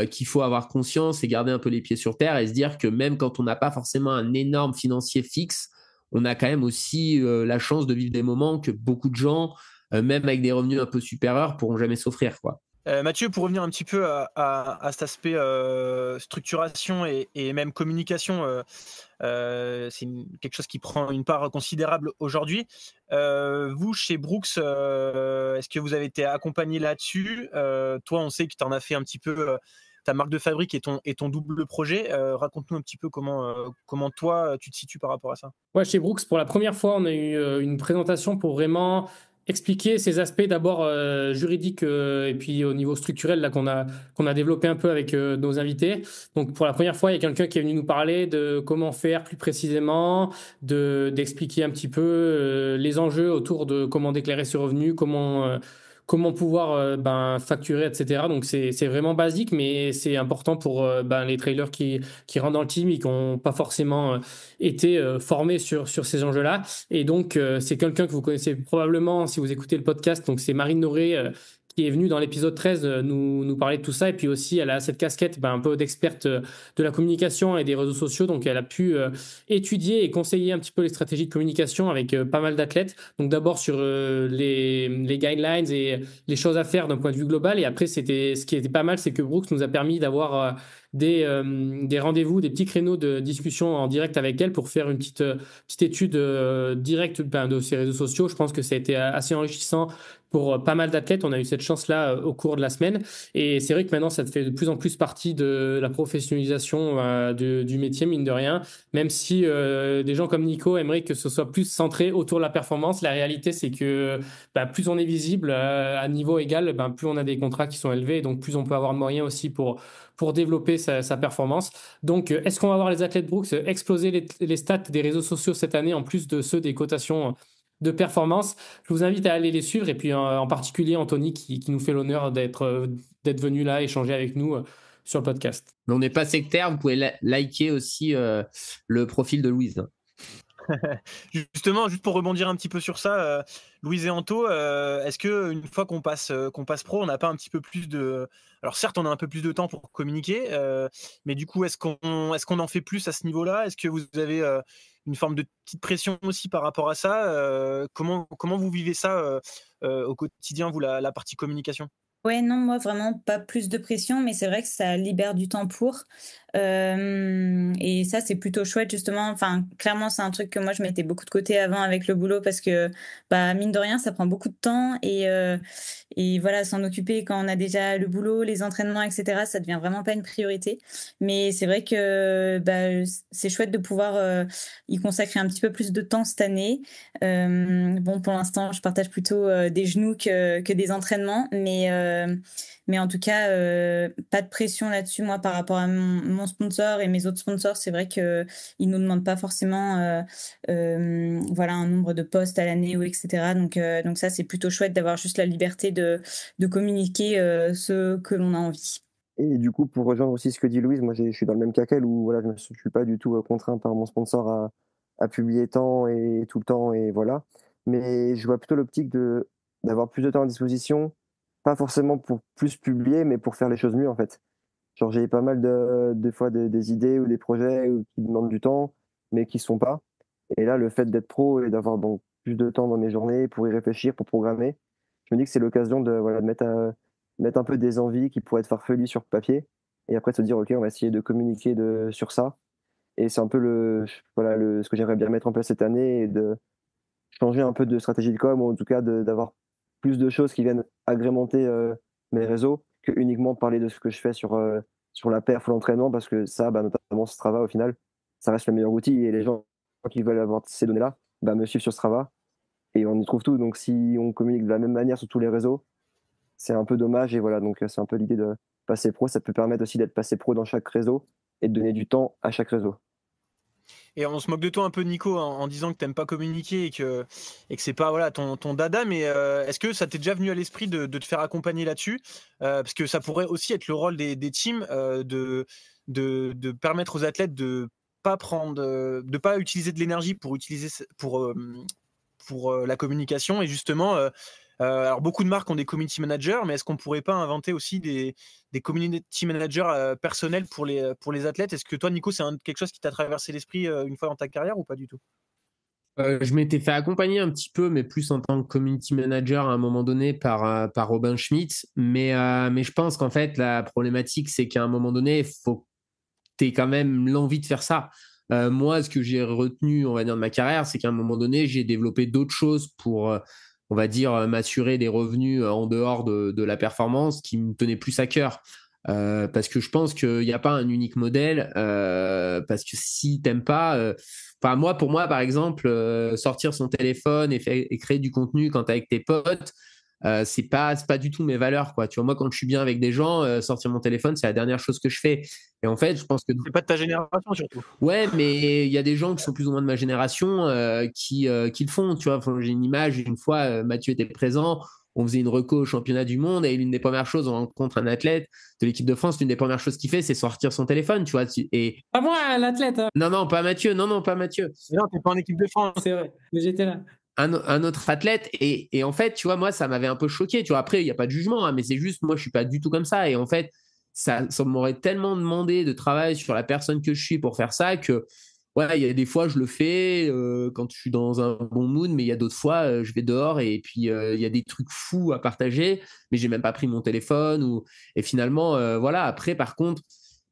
qu'il faut avoir conscience et garder un peu les pieds sur terre et se dire que même quand on n'a pas forcément un énorme financier fixe, on a quand même aussi la chance de vivre des moments que beaucoup de gens, même avec des revenus un peu supérieurs, pourront jamais s'offrir, quoi.
Mathieu, pour revenir un petit peu à cet aspect structuration et même communication, c'est quelque chose qui prend une part considérable aujourd'hui. Vous, chez Brooks, est-ce que vous avez été accompagné là-dessus? Toi, on sait que tu en as fait un petit peu ta marque de fabrique et ton double projet. Raconte-nous un petit peu comment toi, tu te situes par rapport à ça.
Ouais, chez Brooks, pour la première fois, on a eu une présentation pour vraiment expliquer ces aspects d'abord juridiques et puis au niveau structurel là qu'on a développé un peu avec nos invités. Donc pour la première fois, il y a quelqu'un qui est venu nous parler de comment faire plus précisément, d'expliquer un petit peu les enjeux autour de comment déclarer ses revenus, comment pouvoir facturer, etc. Donc c'est vraiment basique, mais c'est important pour les trailers qui rentrent dans le team et qui n'ont pas forcément été formés sur ces enjeux-là. Et donc c'est quelqu'un que vous connaissez probablement si vous écoutez le podcast. Donc c'est Marine Noré qui est venue dans l'épisode 13 nous parler de tout ça. Et puis aussi, elle a cette casquette un peu d'experte de la communication et des réseaux sociaux. Donc, elle a pu étudier et conseiller un petit peu les stratégies de communication avec pas mal d'athlètes. Donc, d'abord sur les guidelines et les choses à faire d'un point de vue global. Et après, ce qui était pas mal, c'est que Brooks nous a permis d'avoir des rendez-vous, des petits créneaux de discussion en direct avec elle pour faire une petite étude directe de ses réseaux sociaux. Je pense que ça a été assez enrichissant pour pas mal d'athlètes. On a eu cette chance-là au cours de la semaine. Et c'est vrai que maintenant, ça fait de plus en plus partie de la professionnalisation du métier, mine de rien. Même si des gens comme Nico aimeraient que ce soit plus centré autour de la performance, la réalité, c'est que plus on est visible à niveau égal, plus on a des contrats qui sont élevés. Et donc, plus on peut avoir de moyens aussi pour développer sa performance. Donc, est-ce qu'on va voir les athlètes Brooks exploser les stats des réseaux sociaux cette année, en plus de ceux des cotations de performance? Je vous invite à aller les suivre, et puis en particulier Anthony qui nous fait l'honneur d'être venu là échanger avec nous sur le podcast.
Mais on n'est pas sectaire, vous pouvez liker aussi le profil de Louise.
Justement, juste pour rebondir un petit peu sur ça, Louise et Anto, est-ce que une fois qu'on passe pro, on n'a pas un petit peu plus de... Alors certes, on a un peu plus de temps pour communiquer, mais du coup, est-ce qu'on en fait plus à ce niveau-là? Est-ce que vous avez une forme de petite pression aussi par rapport à ça? Comment vous vivez ça au quotidien, vous, la partie communication?
Ouais, non, moi vraiment pas plus de pression, mais c'est vrai que ça libère du temps pour. Et ça, c'est plutôt chouette justement. Enfin, clairement, c'est un truc que moi je mettais beaucoup de côté avant avec le boulot parce que, bah, mine de rien, ça prend beaucoup de temps et voilà, s'en occuper quand on a déjà le boulot, les entraînements, etc., ça devient vraiment pas une priorité. Mais c'est vrai que bah, c'est chouette de pouvoir y consacrer un petit peu plus de temps cette année. Bon, pour l'instant, je partage plutôt des genoux que des entraînements, mais en tout cas, pas de pression là-dessus. Moi, par rapport à mon sponsor et mes autres sponsors, c'est vrai qu'ils nous demandent pas forcément voilà, un nombre de postes à l'année ou etc. Donc ça, c'est plutôt chouette d'avoir juste la liberté de communiquer ce que l'on a envie.
Et du coup, pour rejoindre aussi ce que dit Louise, moi je suis dans le même cas qu'elle où voilà, je ne suis pas du tout contraint par mon sponsor à publier tant et tout le temps et voilà. Mais je vois plutôt l'optique d'avoir plus de temps à disposition, pas forcément pour plus publier, mais pour faire les choses mieux en fait. Genre j'ai pas mal des fois des idées ou des projets qui demandent du temps, mais qui ne sont pas. Et là, le fait d'être pro et d'avoir donc plus de temps dans mes journées pour y réfléchir, pour programmer, je me dis que c'est l'occasion voilà, de mettre un peu des envies qui pourraient être farfelues sur papier et après de se dire, OK, on va essayer de communiquer sur ça. Et c'est un peu voilà, ce que j'aimerais bien mettre en place cette année et de changer un peu de stratégie de com ou en tout cas d'avoir plus de choses qui viennent agrémenter mes réseaux que uniquement parler de ce que je fais sur la perf ou l'entraînement parce que ça, bah, notamment Strava, au final, ça reste le meilleur outil et les gens qui veulent avoir ces données-là bah, me suivent sur Strava et on y trouve tout. Donc si on communique de la même manière sur tous les réseaux, c'est un peu dommage et voilà, donc c'est un peu l'idée de passer pro. Ça peut permettre aussi d'être passé pro dans chaque réseau et de donner du temps à chaque réseau.
Et on se moque de toi un peu, Nico, en disant que t'aimes pas communiquer et que c'est pas voilà, ton dada, mais est-ce que ça t'est déjà venu à l'esprit de te faire accompagner là-dessus parce que ça pourrait aussi être le rôle des teams de permettre aux athlètes de pas utiliser de l'énergie pour la communication et justement alors beaucoup de marques ont des community managers, mais est-ce qu'on pourrait pas inventer aussi des community managers personnels pour les athlètes? Est-ce que toi, Nico, c'est quelque chose qui t'a traversé l'esprit une fois dans ta carrière ou pas du tout?
Je m'étais fait accompagner un petit peu, mais plus en tant que community manager à un moment donné par Robin Schmidt. Mais je pense qu'en fait, la problématique, c'est qu'à un moment donné, il faut que tu aies quand même l'envie de faire ça. Moi, ce que j'ai retenu, on va dire, de ma carrière, c'est qu'à un moment donné, j'ai développé d'autres choses pour, on va dire, m'assurer des revenus en dehors de la performance qui me tenaient plus à cœur. Parce que je pense qu'il n'y a pas un unique modèle. Parce que si t'aimes pas, enfin moi, pour moi, par exemple, sortir son téléphone et créer du contenu quand t'es avec tes potes, c'est pas du tout mes valeurs, quoi. Tu vois, moi, quand je suis bien avec des gens, sortir mon téléphone, c'est la dernière chose que je fais. Et en fait, je pense que
C'est pas de ta génération surtout.
ouais, mais il y a des gens qui sont plus ou moins de ma génération qui le font. Tu vois, enfin, j'ai une image. Une fois, Mathieu était présent. On faisait une reco au championnat du monde et l'une des premières choses, on rencontre un athlète de l'équipe de France. L'une des premières choses qu'il fait, c'est sortir son téléphone. Tu vois, et
Pas moi, l'athlète, hein.
non, pas Mathieu. Non, pas Mathieu.
Non, t'es pas en équipe de France.
C'est vrai, mais j'étais là.
Un autre athlète et en fait tu vois moi ça m'avait un peu choqué, tu vois, après il n'y a pas de jugement hein, mais c'est juste moi je suis pas du tout comme ça et en fait ça m'aurait tellement demandé de travail sur la personne que je suis pour faire ça que ouais il y a des fois je le fais quand je suis dans un bon mood mais il y a d'autres fois je vais dehors et puis il y a des trucs fous à partager mais j'ai même pas pris mon téléphone et finalement voilà après par contre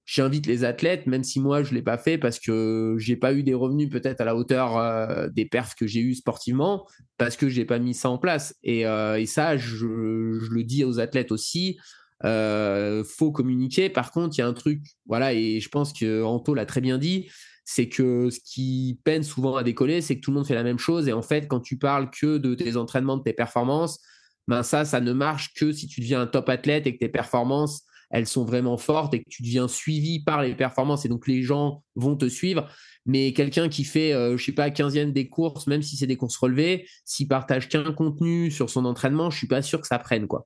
j'invite les athlètes, même si moi je l'ai pas fait parce que j'ai pas eu des revenus peut-être à la hauteur des perfs que j'ai eu sportivement, parce que j'ai pas mis ça en place. Et ça, je le dis aux athlètes aussi. Faut communiquer. Par contre, il y a un truc, voilà, et je pense que Anto l'a très bien dit, c'est que ce qui peine souvent à décoller, c'est que tout le monde fait la même chose. Et en fait, quand tu parles que de tes entraînements, de tes performances, ben ça ne marche que si tu deviens un top athlète et que tes performances elles sont vraiment fortes et que tu deviens suivi par les performances et donc les gens vont te suivre. Mais quelqu'un qui fait, je sais pas, 15e des courses, même si c'est des courses relevées, s'il partage qu'un contenu sur son entraînement, je suis pas sûr que ça prenne, quoi.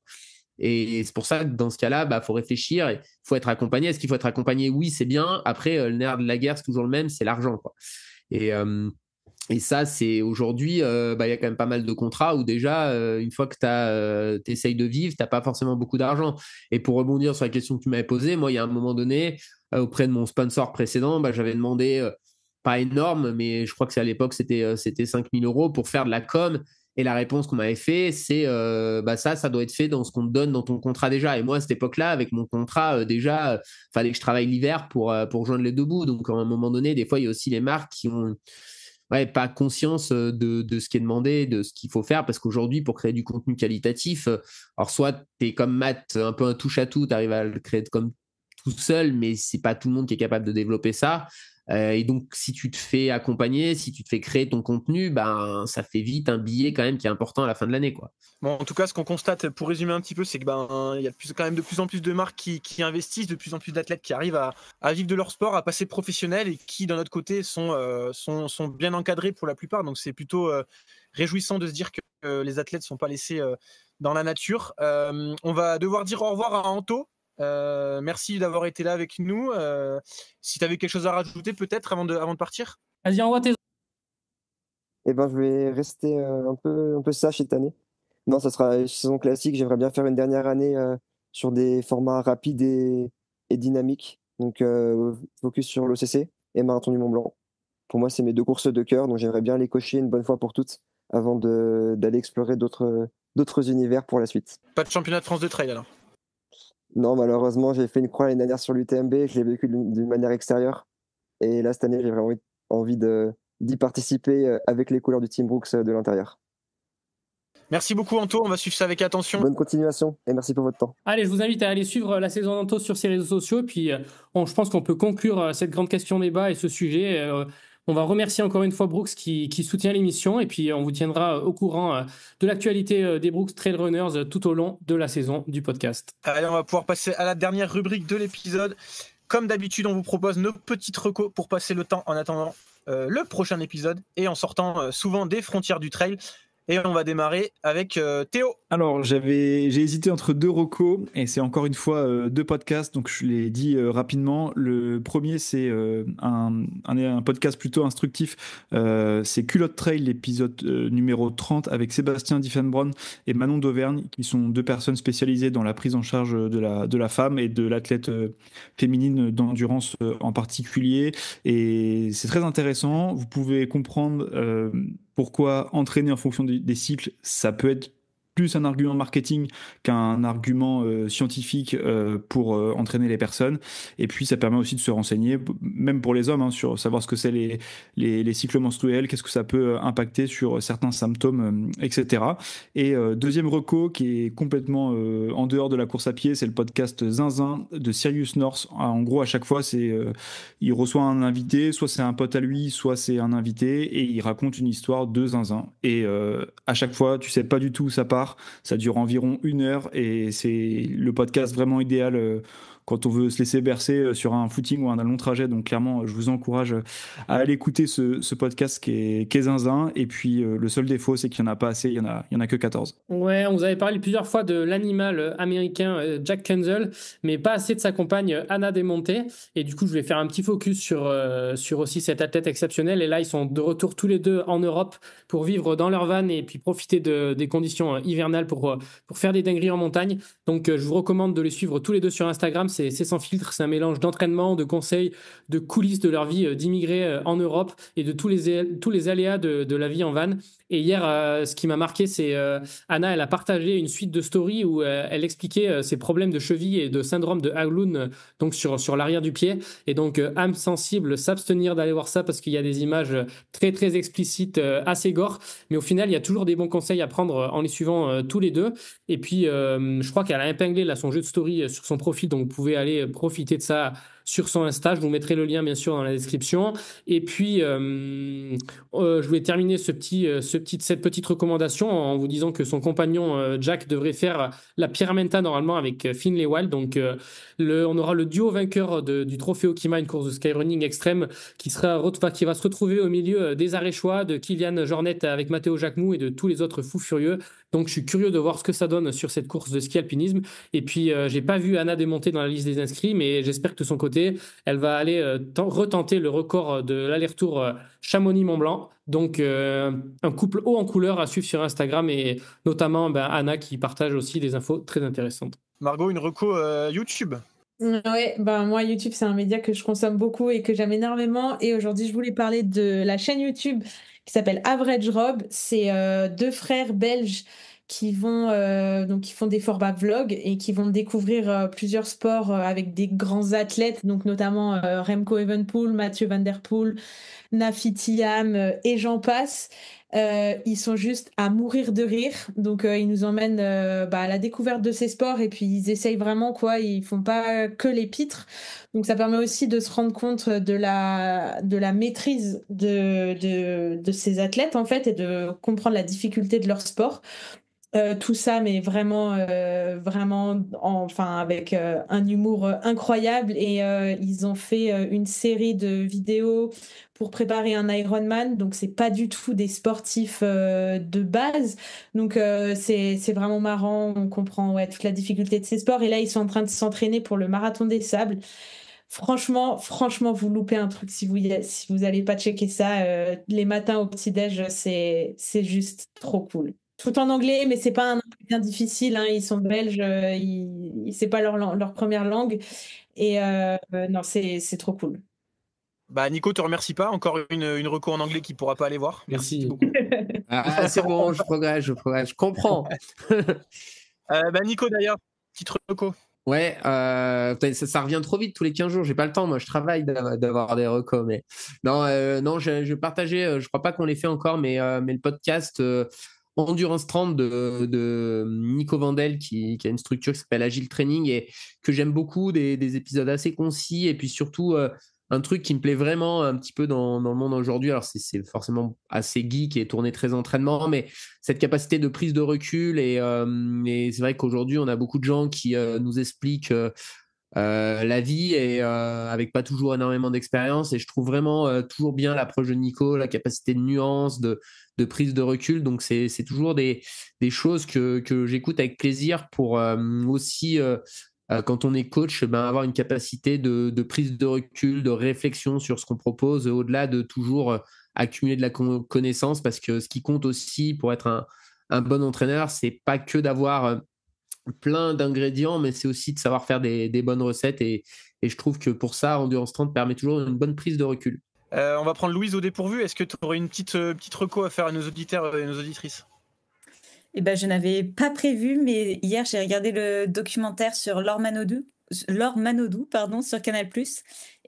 Et c'est pour ça que dans ce cas-là, bah, faut réfléchir, il faut être accompagné. Est-ce qu'il faut être accompagné? Oui, c'est bien. Après, le nerf de la guerre, c'est toujours le même, c'est l'argent, quoi. Et, et ça, c'est aujourd'hui, bah, y a quand même pas mal de contrats où déjà, une fois que tu essayes de vivre, tu n'as pas forcément beaucoup d'argent. Et pour rebondir sur la question que tu m'avais posée, moi, il y a un moment donné, auprès de mon sponsor précédent, bah, j'avais demandé, pas énorme, mais je crois que c'est à l'époque, c'était 5 000 € pour faire de la com. Et la réponse qu'on m'avait fait, c'est ça doit être fait dans ce qu'on te donne dans ton contrat déjà. Et moi, à cette époque-là, avec mon contrat, déjà, fallait que je travaille l'hiver pour joindre les deux bouts. Donc, à un moment donné, des fois, il y a aussi les marques qui ont pas conscience de ce qui est demandé, de ce qu'il faut faire. Parce qu'aujourd'hui, pour créer du contenu qualitatif, alors soit tu es comme Matt, un peu un touche-à-tout, tu arrives à le créer comme tout seul, mais c'est pas tout le monde qui est capable de développer ça. Et donc, si tu te fais accompagner, si tu te fais créer ton contenu, ça fait vite un billet quand même qui est important à la fin de l'année, quoi.
Bon, en tout cas, ce qu'on constate, pour résumer un petit peu, c'est que il y a quand même de plus en plus de marques qui investissent, de plus en plus d'athlètes qui arrivent à vivre de leur sport, à passer professionnel et qui, d'un autre côté, sont bien encadrés pour la plupart. Donc, c'est plutôt réjouissant de se dire que les athlètes ne sont pas laissés dans la nature. On va devoir dire au revoir à Anto. Merci d'avoir été là avec nous. Si tu avais quelque chose à rajouter peut-être avant de partir.
Vas-y, envoie tes...
Eh ben, je vais rester un peu sage cette année. Non, ça sera une saison classique. J'aimerais bien faire une dernière année sur des formats rapides et dynamiques. Donc, focus sur l'OCC et Marathon du Mont Blanc. Pour moi, c'est mes deux courses de cœur. Donc, j'aimerais bien les cocher une bonne fois pour toutes avant d'aller explorer d'autres univers pour la suite.
Pas de championnat de France de trail alors?
Non, malheureusement, j'ai fait une croix l'année dernière sur l'UTMB. Je l'ai vécu d'une manière extérieure. Et là, cette année, j'ai vraiment envie d'y participer avec les couleurs du Team Brooks de l'intérieur.
Merci beaucoup Anto, on va suivre ça avec attention.
Bonne continuation et merci pour votre temps.
Allez, je vous invite à aller suivre la saison d'Anto sur ses réseaux sociaux. Puis, je pense qu'on peut conclure cette grande question débat et ce sujet. On va remercier encore une fois Brooks qui soutient l'émission. Et puis, on vous tiendra au courant de l'actualité des Brooks Trail Runners tout au long de la saison du podcast.
Allez, on va pouvoir passer à la dernière rubrique de l'épisode. Comme d'habitude, on vous propose nos petites recos pour passer le temps en attendant le prochain épisode et en sortant souvent des frontières du trail. Et on va démarrer avec Théo.
Alors, j'ai hésité entre deux recos, et c'est encore une fois deux podcasts, donc je les dis rapidement. Le premier, c'est un podcast plutôt instructif. C'est Culotte Trail, l'épisode numéro 30, avec Sébastien Diffenbronn et Manon d'Auvergne, qui sont deux personnes spécialisées dans la prise en charge de la femme et de l'athlète féminine d'endurance en particulier. Et c'est très intéressant. Vous pouvez comprendre pourquoi entraîner en fonction des cycles, ça peut être plus un argument marketing qu'un argument scientifique pour entraîner les personnes. Et puis, ça permet aussi de se renseigner, même pour les hommes, sur savoir ce que c'est les cycles menstruels, qu'est-ce que ça peut impacter sur certains symptômes, etc. Et deuxième reco, qui est complètement en dehors de la course à pied, c'est le podcast Zinzin de Sirius North. En gros, à chaque fois, il reçoit un invité, soit c'est un pote à lui, soit c'est un invité, et il raconte une histoire de Zinzin. Et à chaque fois, tu sais pas du tout où ça part. Ça dure environ 1 heure et c'est le podcast vraiment idéal quand on veut se laisser bercer sur un footing ou un long trajet. Donc clairement, je vous encourage à aller écouter ce podcast qui est zinzin. Et puis le seul défaut, c'est qu'il n'y en a pas assez, il y en a que 14.
Ouais, on vous avait parlé plusieurs fois de l'animal américain Jack Kenzel, mais pas assez de sa compagne Anna Demonte. Et du coup, je vais faire un petit focus sur aussi cet athlète exceptionnel. Et là, ils sont de retour tous les deux en Europe pour vivre dans leur van et puis profiter des conditions hivernales pour faire des dingueries en montagne. Donc, je vous recommande de les suivre tous les deux sur Instagram. C'est sans filtre, c'est un mélange d'entraînement, de conseils, de coulisses de leur vie d'immigrés en Europe et de tous les aléas de la vie en van. Et hier, ce qui m'a marqué, c'est Anna, elle a partagé une suite de stories où elle expliquait ses problèmes de cheville et de syndrome de Haglund, donc sur l'arrière du pied. Et donc, âme sensible, s'abstenir d'aller voir ça parce qu'il y a des images très, très explicites, assez gore. Mais au final, il y a toujours des bons conseils à prendre en les suivant tous les deux. Et puis, je crois qu'elle a épinglé là, son jeu de story sur son profil, donc vous pouvez aller profiter de ça sur son Insta. Je vous mettrai le lien, bien sûr, dans la description. Et puis, je voulais terminer cette petite recommandation en vous disant que son compagnon Jack devrait faire la Pyramenta normalement avec Finlay Wild. Donc, on aura le duo vainqueur du Trophée Okima, une course de skyrunning extrême qui va se retrouver au milieu des Aréchois, de Kylian Jornet avec Matteo Jacquemou et de tous les autres fous furieux. Donc, je suis curieux de voir ce que ça donne sur cette course de ski alpinisme. Et puis, j'ai pas vu Anna démonter dans la liste des inscrits, mais j'espère que de son côté, elle va aller retenter le record de l'aller-retour Chamonix-Mont-Blanc. Donc, un couple haut en couleur à suivre sur Instagram et notamment Anna qui partage aussi des infos très intéressantes.
Margot, une reco YouTube?
Ouais, moi, YouTube, c'est un média que je consomme beaucoup et que j'aime énormément. Et aujourd'hui, je voulais parler de la chaîne YouTube qui s'appelle Average Rob. C'est deux frères belges qui font des formats vlog et qui vont découvrir plusieurs sports avec des grands athlètes, donc notamment Remco Evenepoel, Mathieu Van Der Poel, Nafi Thiam et j'en passe. Ils sont juste à mourir de rire, donc ils nous emmènent à la découverte de ces sports et puis ils essayent vraiment quoi, ils font pas que les pitres, donc ça permet aussi de se rendre compte de la maîtrise de ces athlètes en fait et de comprendre la difficulté de leur sport. Tout ça, mais vraiment, avec un humour incroyable. Et ils ont fait une série de vidéos pour préparer un Ironman. Donc, c'est pas du tout des sportifs de base. Donc, c'est vraiment marrant. On comprend toute la difficulté de ces sports. Et là, ils sont en train de s'entraîner pour le marathon des sables. Franchement, vous loupez un truc si vous allez pas checker ça. Les matins au petit-déj, c'est juste trop cool. Tout en anglais, mais c'est pas un anglais bien difficile. Ils sont belges, c'est pas leur première langue. Et non, c'est trop cool.
Bah Nico, te remercie pas. Encore une reco en anglais qu'il pourra pas aller voir.
Merci
beaucoup.
C'est bon, je progresse, je comprends.
Nico d'ailleurs, petite reco.
Ouais, ça revient trop vite tous les 15 jours. J'ai pas le temps, moi je travaille d'avoir des recos. Mais non, je partageais, je crois pas qu'on l'ait fait encore, mais le podcast Endurance 30 de Nico Vandel qui a une structure qui s'appelle Agile Training et que j'aime beaucoup, des épisodes assez concis et puis surtout un truc qui me plaît vraiment un petit peu dans le monde aujourd'hui. Alors c'est forcément assez geek et tourné très entraînement, mais cette capacité de prise de recul et c'est vrai qu'aujourd'hui on a beaucoup de gens qui nous expliquent la vie et avec pas toujours énormément d'expérience, et je trouve vraiment toujours bien l'approche de Nico, la capacité de nuance, de prise de recul. Donc c'est toujours des choses que j'écoute avec plaisir pour aussi quand on est coach, avoir une capacité de prise de recul, de réflexion sur ce qu'on propose, au-delà de toujours accumuler de la connaissance, parce que ce qui compte aussi pour être un bon entraîneur, c'est pas que d'avoir plein d'ingrédients, mais c'est aussi de savoir faire des bonnes recettes, et je trouve que pour ça, Endurance 30 permet toujours une bonne prise de recul.
On va prendre Louise au dépourvu. Est-ce que tu aurais une petite reco à faire à nos auditeurs et nos auditrices?
Je n'avais pas prévu, mais hier j'ai regardé le documentaire sur Laure Manodou, sur Canal+,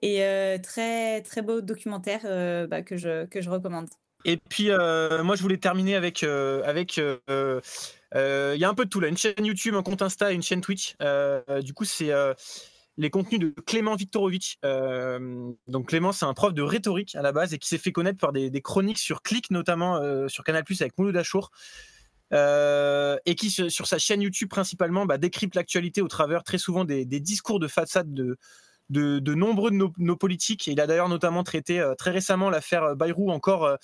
et très très beau documentaire que je recommande.
Et puis moi je voulais terminer avec il y a un peu de tout là, une chaîne YouTube, un compte Insta et une chaîne Twitch. Du coup c'est les contenus de Clément Viktorovitch. Donc Clément, c'est un prof de rhétorique à la base et qui s'est fait connaître par des chroniques sur Click, notamment sur Canal+ avec Mouloud Achour, et qui sur sa chaîne YouTube principalement décrypte l'actualité au travers très souvent des discours de façade de nombreux de nos politiques. Et il a d'ailleurs notamment traité très récemment l'affaire Bayrou, encore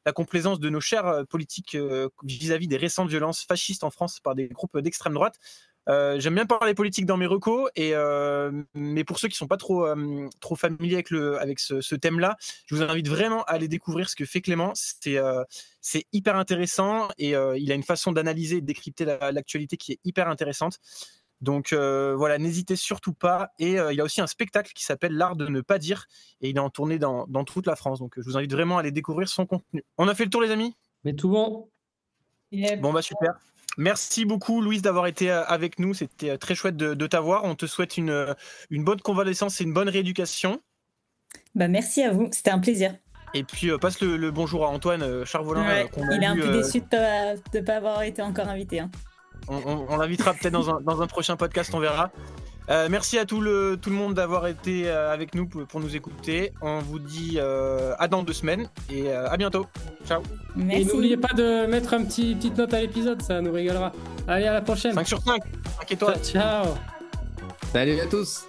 la complaisance de nos chers politiques vis-à-vis des récentes violences fascistes en France par des groupes d'extrême droite. J'aime bien parler politique dans mes recos, mais pour ceux qui sont pas trop familiers avec ce thème-là, je vous invite vraiment à aller découvrir ce que fait Clément. C'est hyper intéressant, et il a une façon d'analyser et de décrypter l'actualité qui est hyper intéressante. Donc voilà, n'hésitez surtout pas. Et il a aussi un spectacle qui s'appelle L'Art de ne pas dire, et il est en tournée dans toute la France. Donc je vous invite vraiment à aller découvrir son contenu. On a fait le tour, les amis?
Mais tout bon.
Yep.
Bon super. Merci beaucoup Louise d'avoir été avec nous, c'était très chouette de t'avoir. On te souhaite une bonne convalescence et une bonne rééducation.
Merci à vous, c'était un plaisir.
Et puis passe le bonjour à Antoine Charvolin.
Ouais, il est un peu déçu de ne pas avoir été encore invité.
On l'invitera peut-être dans un prochain podcast, on verra. Merci à tout le monde d'avoir été avec nous pour nous écouter. On vous dit à dans 2 semaines et à bientôt. Ciao.
Merci.
Et n'oubliez pas de mettre une petite note à l'épisode, ça nous régalera. Allez, à la prochaine.
5 sur 5, 5 étoiles.
Ciao.
Salut à tous.